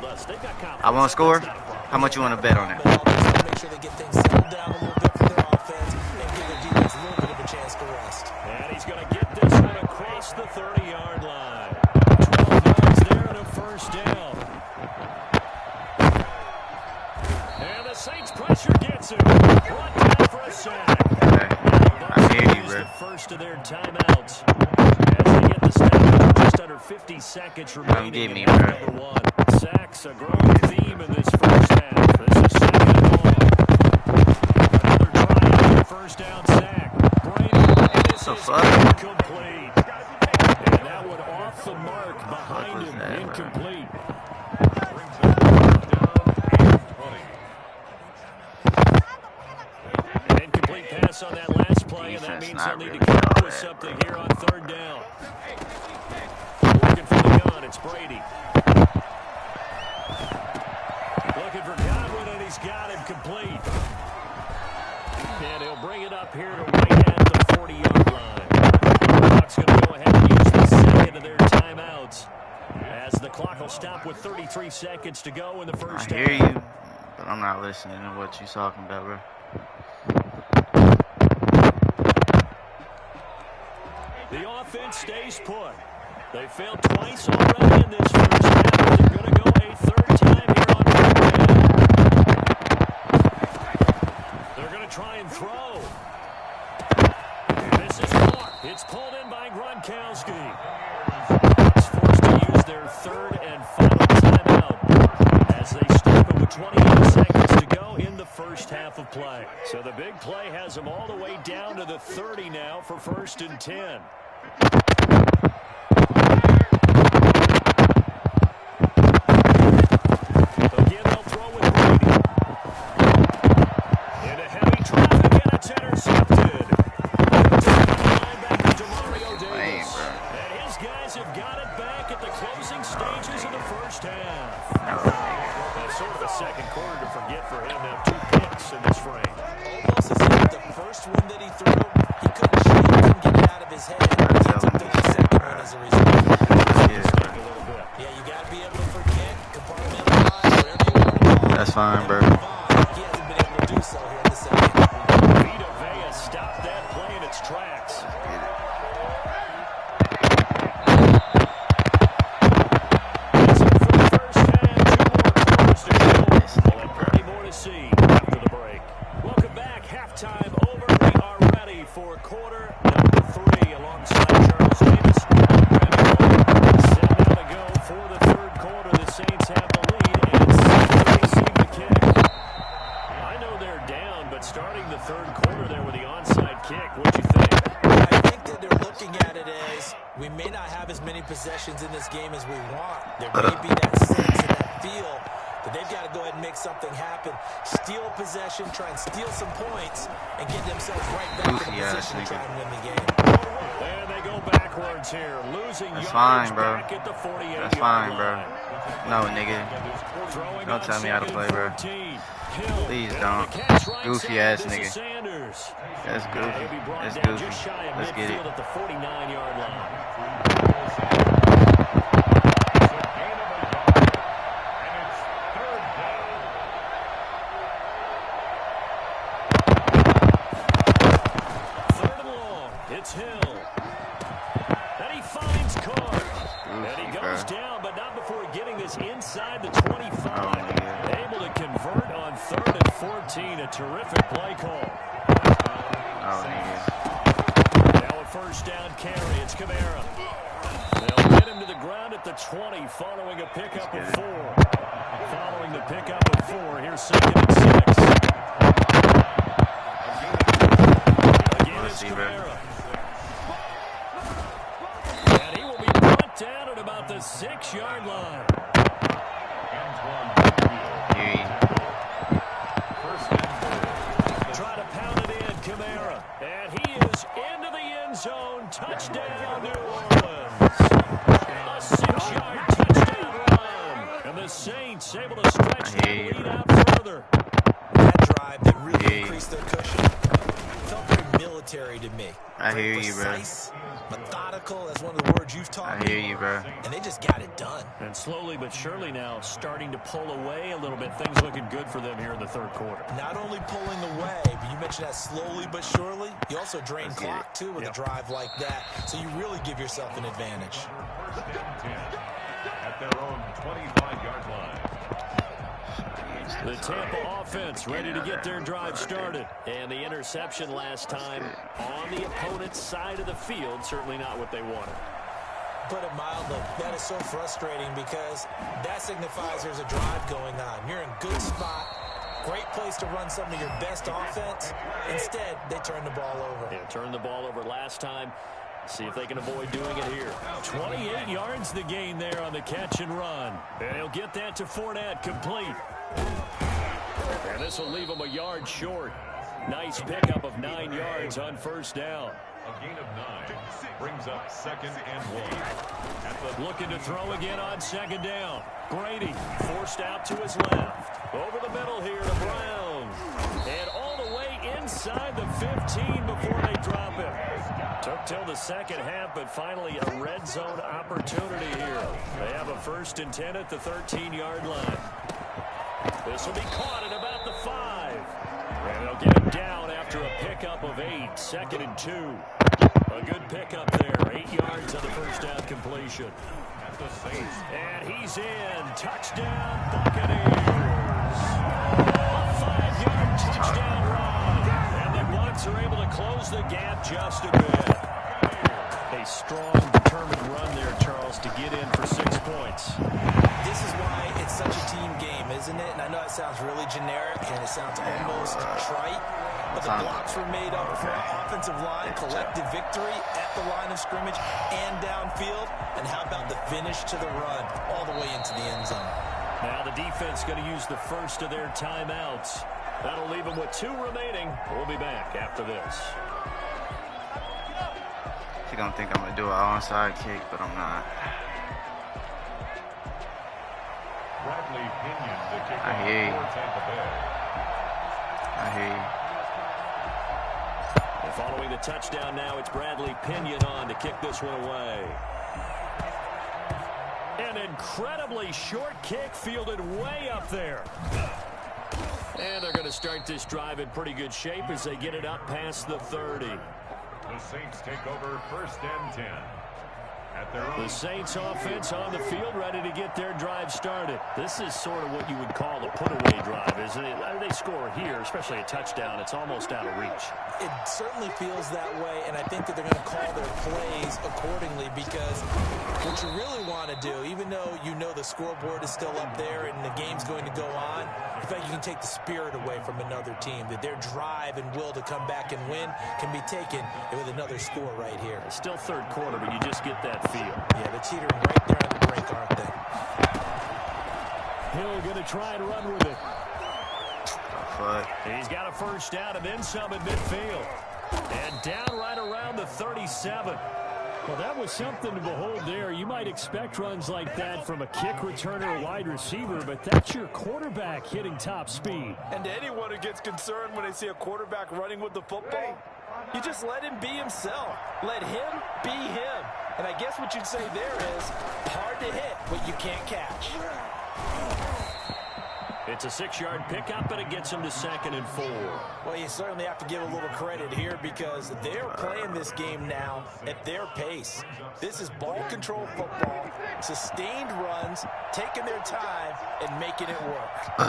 us they've got confidence. I want to score. How much you want to bet on that? But all this to make sure they get things settled down a little bit for their offense and give their defense a little bit of a chance to rest. And he's going to get this one across the 30-yard line. 12 yards there and a first down. And the Saints pressure gets him. Brought down for a sack. Okay. I hear you, bro. The first of their timeouts. As they get the snap, just under 50 seconds remaining. get me, in half bro. number 1. Sacks a growing theme in this first half. This is 2nd and long. Another try after first down sack. Brady, and this The is fuck? incomplete. And that one off the mark behind was him. that, bro? Incomplete. An incomplete pass on that last play, and that Defense means not they'll need really to come all up with that, something bro. here on 3rd down. Looking for the gun, it's Brady. Looking for Godwin, and he's got him complete. And he'll bring it up here to right at the 40-yard line. Bucks going to go ahead and use the second of their timeouts, as the clock will stop with 33 seconds to go in the I first hear half. you, but I'm not listening to what you're talking about, bro. The offense stays put. They failed twice already in this first half, but they're going to go a third time here on 3rd down. They're going to try and throw. This is far. It's pulled in by Gronkowski. Bucks forced to use their 3rd and final timeout as they stop it with 28 seconds to go in the first half. half of play. So the big play has them all the way down to the 30 now for 1st and 10. Again, they'll throw with Brady. Into heavy traffic, and it's intercepted. Linebacker DeMario Davis. And his guys have got it back at the closing stages of the first half. That's sort of a second quarter to forget for him. Now 2 picks in this frame. Almost as if the first one that he threw, he couldn't shoot, couldn't get it out of his head. He took the second one as a result. Yeah, you got to be able to forget, compartmentalize, whatever you want to call it. That's fine, bro. He hasn't been able to do so here in the second. Vita Vea stopped that play in its tracks. That's it for the first half. 2 more quarters to go. We'll have plenty more to see after the break. Welcome back. Halftime over. We are ready for quarter number 3 alongside Charles Davis. Set now to go for the third quarter. The Saints have the lead and set to receive the kick. I know they're down, but starting the third quarter there with the onside kick, what'd you think? I think that they're looking at it as we may not have as many possessions in this game as we want. There may be that sense and that feel that they've got to go ahead and make something happen. Steal possession, try and steal some points, and get themselves right back in the position to try and win the game. And they go backwards here, losing That's yards fine, bro. back at the 48-yard That's fine, bro. line. No, nigga. Throwing Don't on tell me how to play, bro. 14. Hill, Please and don't. the catch right Goofy side. ass This is nigga. Sanders. That's He'll goofy. be brought That's down goofy. just shy of Let's get it. midfield at the 49-yard line. Third and long. It's Hill. And he finds Carr. And he goes down, but not before getting this inside the 25. Able to convert on 3rd and 14. A terrific play call. Now a first down carry. It's Kamara. They'll get him to the ground at the 20 following a pickup of 4. Following the pickup of 4, here's 2nd and 6. Again, it's Kamara. And he will be brought down at about the 6-yard line. Try to pound it in, Kamara. And he is into the end zone. Touchdown, New Orleans. A 6-yard touchdown run. And the Saints able to stretch that lead out further. That drive, they really increased their cushion. Felt very military to me. I hear you, bro. Precise, methodical, that's one of the words you've taught me. I hear you, bro. And they just got it done. And slowly but surely now starting to pull away a little bit. Things looking good for them here in the third quarter. Not only pulling away, but you mentioned that slowly but surely. You also drain clock, too, with a drive like that. So you really give yourself an advantage. 1st and 10 at their own 25-yard line. The Tampa offense ready to get their drive started. And the interception last time on the opponent's side of the field, certainly not what they wanted. Put it mildly, that is so frustrating because that signifies there's a drive going on. You're in good spot, great place to run some of your best offense. Instead, they turn the ball over. Yeah, turned the ball over last time. See if they can avoid doing it here. 28 yards the gain there on the catch and run. And he'll get that to Fournette, complete. And this will leave him a yard short. Nice pickup of 9 yards on first down. A gain of 9 brings up 2nd and 1. Looking to throw again on 2nd down. Brady forced out to his left. Over the middle here to Brown. And all the way inside the 15 before they drop him. Took till the second half, but finally a red zone opportunity here. They have a 1st and 10 at the 13-yard line. This will be caught at about the 5. And they'll get him down after a pickup of 8. 2nd and 2. A good pickup there. 8 yards on the first down completion. And he's in. Touchdown, Buccaneers. A 5-yard touchdown run. And the Bucs are able to close the gap just a bit. A strong, determined run there, Charles, to get in for 6 points. This is why It's such a team game, isn't it? And I know it sounds really generic and it sounds almost trite, but the blocks were made up front, offensive line, collective victory at the line of scrimmage and downfield. And how about the finish to the run all the way into the end zone? Now the defense going to use the first of their timeouts. That'll leave them with 2 remaining. We'll be back after this. You're going to think I'm going to do an onside kick, but I'm not. Bradley Pinion, the I hear you. kickoff for Tampa Bay. I hear you. And following the touchdown now, it's Bradley Pinion on to kick this one away. An incredibly short kick fielded way up there. And they're going to start this drive in pretty good shape as they get it up past the 30. The Saints take over 1st and 10. At their own. The Saints offense on the field ready to get their drive started. This is sort of what you would call the put-away drive, isn't it? They score here, especially a touchdown. It's almost out of reach. It certainly feels that way, and I think that they're going to call their plays accordingly because what you really want to do, even though you know the scoreboard is still up there and the game's going to go on, in fact, you can take the spirit away from another team, that their drive and will to come back and win can be taken with another score right here. It's still 3rd quarter, but you just get that feel. Yeah, they're teetering right there on the brink, aren't they? Hill going to try and run with it. But He's got a first down and then some at midfield. And down right around the 37. Well, that was something to behold there. You might expect runs like that from a kick returner or wide receiver, but that's your quarterback hitting top speed. And to anyone who gets concerned when they see a quarterback running with the football, you just let him be himself. Let him be him. And I guess what you'd say there is hard to hit, but you can't catch. It's a 6-yard pickup, and it gets him to 2nd and 4. Well, you certainly have to give a little credit here because they're playing this game now at their pace. This is ball control football, sustained runs, taking their time, and making it work.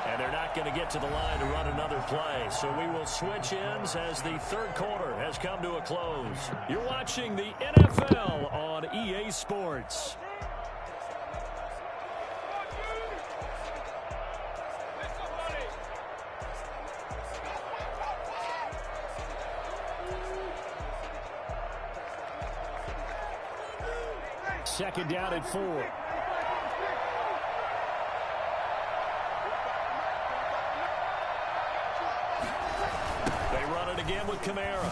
And they're not going to get to the line to run another play. So we will switch ends as the 3rd quarter has come to a close. You're watching the NFL on EA Sports. Second down at 4. They run it again with Kamara.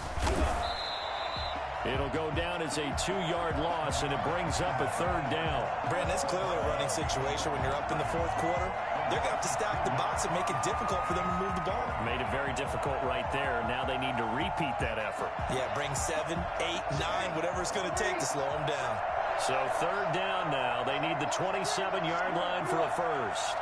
It'll go down as a 2-yard loss, and it brings up a 3rd down. Brandon, that's clearly a running situation when you're up in the 4th quarter. They're going to have to stack the box and make it difficult for them to move the ball. Made it very difficult right there. Now they need to repeat that effort. Yeah, bring 7, 8, 9, whatever it's going to take to slow them down. So 3rd down now. They need the 27-yard line for a first.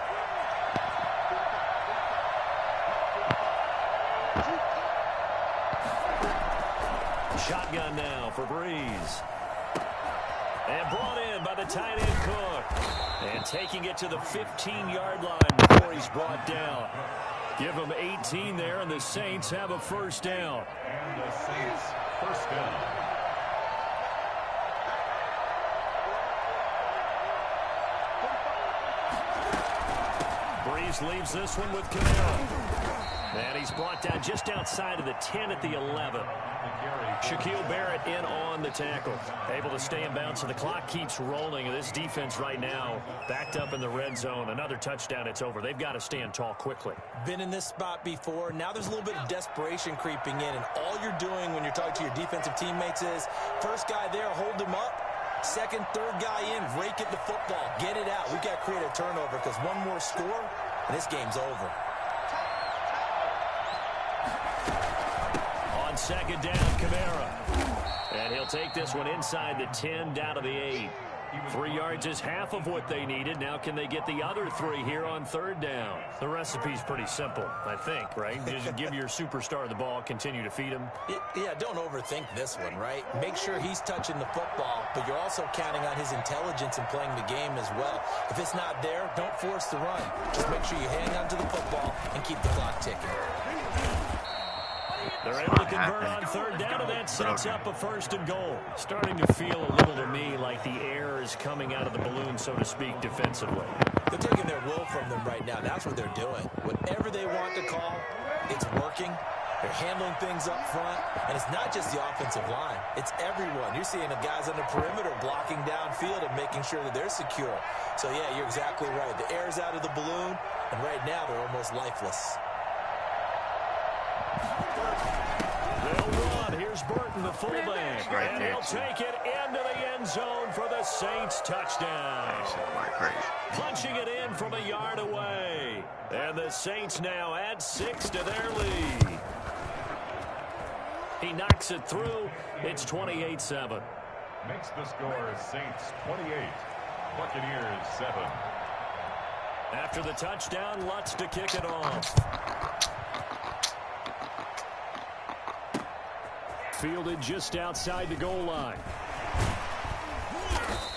Shotgun now for Breeze. And brought in by the tight end Cook. And taking it to the 15-yard line before he's brought down. Give them 18 there, and the Saints have a first down. And the Saints first down. Breeze leaves this one with Kamara. And he's brought down just outside of the 10 at the 11. Shaquille Barrett in on the tackle. Able to stay in bounds, so the clock keeps rolling. And this defense right now backed up in the red zone. Another touchdown, it's over. They've got to stand tall quickly. Been in this spot before. Now there's a little bit of desperation creeping in. And all you're doing when you're talking to your defensive teammates is, first guy there, hold him up. Second, third guy in, rake at the football. Get it out. We've got to create a turnover because one more score, and this game's over. On second down, Kamara. And he'll take this one inside the 10 down to the 8. 3 yards is half of what they needed. Now can they get the other 3 here on 3rd down? The recipe's pretty simple, I think, right? Just give your superstar the ball, continue to feed him. Yeah, don't overthink this one, right? Make sure he's touching the football, but you're also counting on his intelligence in playing the game as well. If it's not there, don't force the run. Just make sure you hang on to the football and keep the clock ticking. They're able to convert on third down, and that sets up a 1st and goal. Starting to feel a little to me like the air is coming out of the balloon, so to speak, defensively. They're taking their will from them right now. That's what they're doing. Whatever they want to call, it's working. They're handling things up front, and it's not just the offensive line. It's everyone. You're seeing the guys on the perimeter blocking downfield and making sure that they're secure. So, yeah, you're exactly right. The air's out of the balloon, and right now they're almost lifeless. They'll run. Here's Burton, the fullback. Right and there, he'll take it into the end zone for the Saints touchdown. Punching it in from a yard away. And the Saints now add 6 to their lead. He knocks it through. It's 28-7. Makes the score Saints 28, Buccaneers 7. After the touchdown, Lutz to kick it off. Fielded just outside the goal line.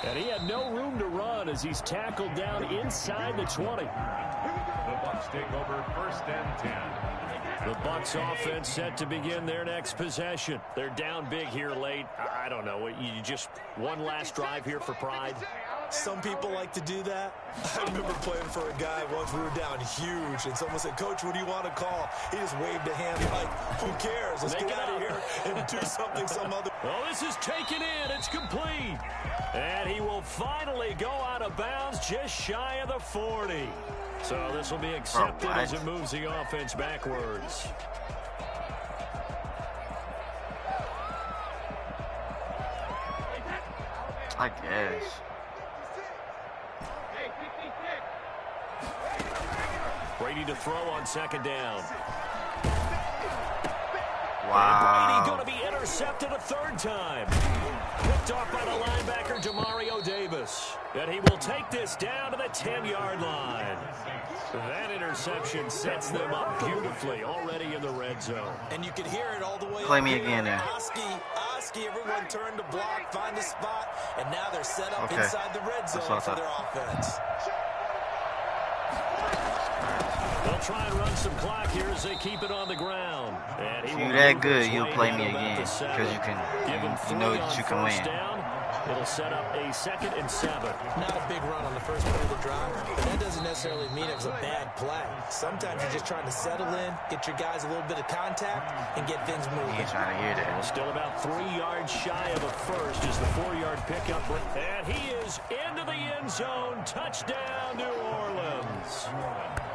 And he had no room to run as he's tackled down inside the 20. The Bucs take over 1st and 10. The Bucs offense set to begin their next possession. They're down big here late. I don't know. You just one last drive here for pride. Some people like to do that. I remember playing for a guy once. We were down huge, and someone said, "Coach, what do you want to call?" He just waved a hand like, "Who cares? Let's get out of here and do something some other." Oh, this is taken in. It's complete. And he will finally go out of bounds just shy of the 40. So this will be accepted as it moves the offense backwards. I guess. Brady to throw on 2nd down. Wow. And Brady going to be intercepted a 3rd time. Picked off by the linebacker, Demario Davis. And he will take this down to the 10-yard line. That interception sets them up beautifully already in the red zone. And you can hear it all the way. Play me again there. Oski, everyone turned to block, find a spot, and now they're set up inside the red zone for their offense. They'll try and run some clock here as they keep it on the ground. And if you're that good, you'll play me again because you know that you can win. It'll set up a 2nd and 7. Not a big run on the first play of the drive, but that doesn't necessarily mean it was a bad play. Sometimes you're just trying to settle in, get your guys a little bit of contact, and get things moving. He ain't trying to hear that. Well, still about 3 yards shy of a first as the 4-yard pickup. And he is into the end zone. Touchdown, New Orleans.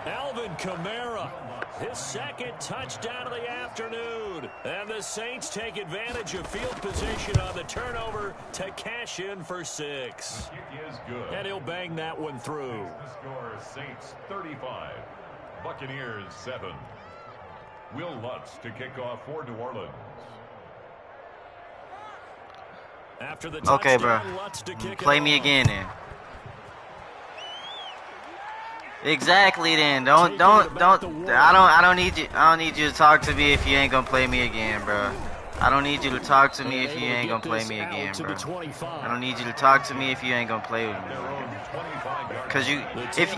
Alvin Kamara, his 2nd touchdown of the afternoon. And the Saints take advantage of field position on the turnover to cash in for 6. And he'll bang that one through. The score Saints 35, Buccaneers 7. Will Lutz to kick off for New Orleans. After the okay, bro. Lutz to kick play me again then. Exactly then. I don't need you to talk to me if you ain't gonna play me again, bro. I don't need you to talk to me if you ain't gonna play me again, bro. I don't need you to talk to me if you ain't gonna play with me. Cause if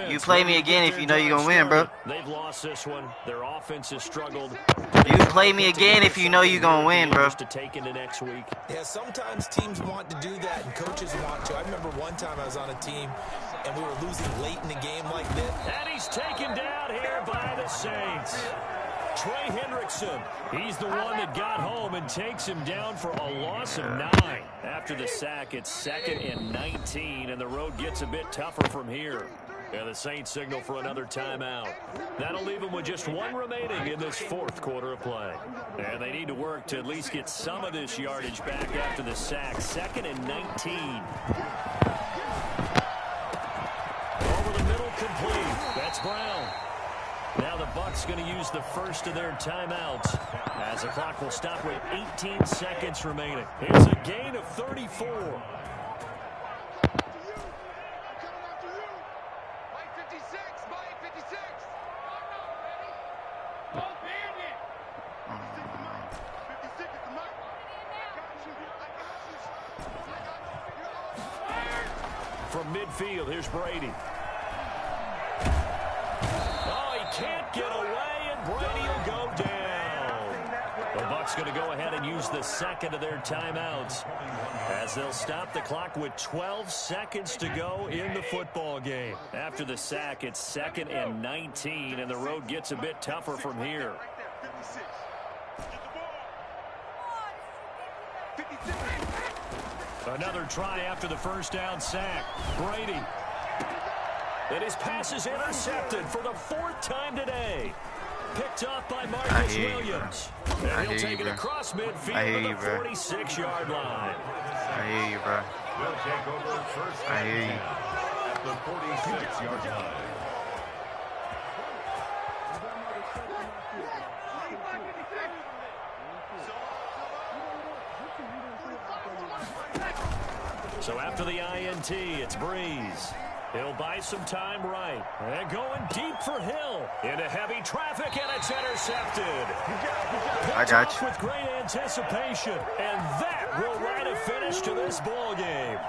you play me again if you know you're gonna win, bro. They've lost this one. Their offense has struggled. You play me again if you know you're gonna win, bro. To take into next week. Yeah, sometimes teams want to do that and coaches want to. I remember one time I was on a team and we were losing late in the game like this. And he's taken down here by the Saints. Trey Hendrickson, he's the one that got home and takes him down for a loss of 9. After the sack, it's 2nd and 19, and the road gets a bit tougher from here. And the Saints signal for another timeout. That'll leave them with just 1 remaining in this 4th quarter of play. And they need to work to at least get some of this yardage back after the sack. 2nd and 19. Over the middle, complete. That's Brown. Now the Bucs going to use the first of their timeouts as the clock will stop with 18 seconds remaining. It's a gain of 34. From midfield, here's Brady. Oh, he can't get away, and Brady will go down. Bucs going to go ahead and use the second of their timeouts as they'll stop the clock with 12 seconds to go in the football game. After the sack, it's 2nd and 19, and the road gets a bit tougher from here. Another try after the first down sack. Brady. And his pass is intercepted for the 4th time today. Picked off by Marcus Williams. And he'll take it across midfield to the 46-yard line. I hear you, bro. Will take over first I hear you. at the 46-yard line. So after the INT, it's Breeze. He'll buy some time right. And going deep for Hill. Into heavy traffic, and it's intercepted. I got you. With great anticipation. And that will write a finish to this ball game.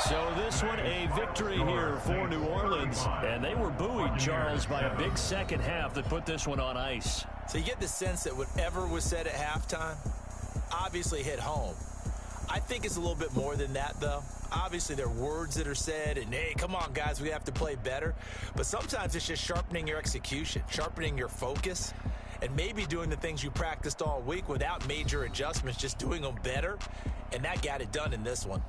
So this one a victory here for New Orleans. And they were buoyed, Charles, by a big second half that put this one on ice. So you get the sense that whatever was said at halftime obviously hit home. I think it's a little bit more than that, though. Obviously, there are words that are said, and, hey, come on, guys, we have to play better. But sometimes it's just sharpening your execution, sharpening your focus, and maybe doing the things you practiced all week without major adjustments, just doing them better. And that got it done in this one.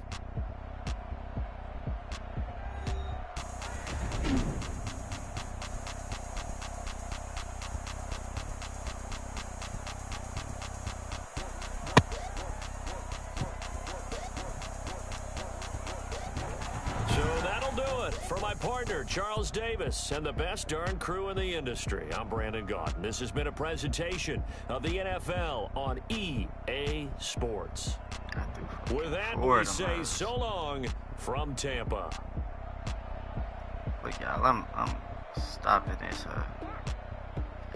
For my partner, Charles Davis, and the best darn crew in the industry, I'm Brandon Gaudin. This has been a presentation of the NFL on EA Sports. With that, we say so long from Tampa. But y'all, I'm stopping this.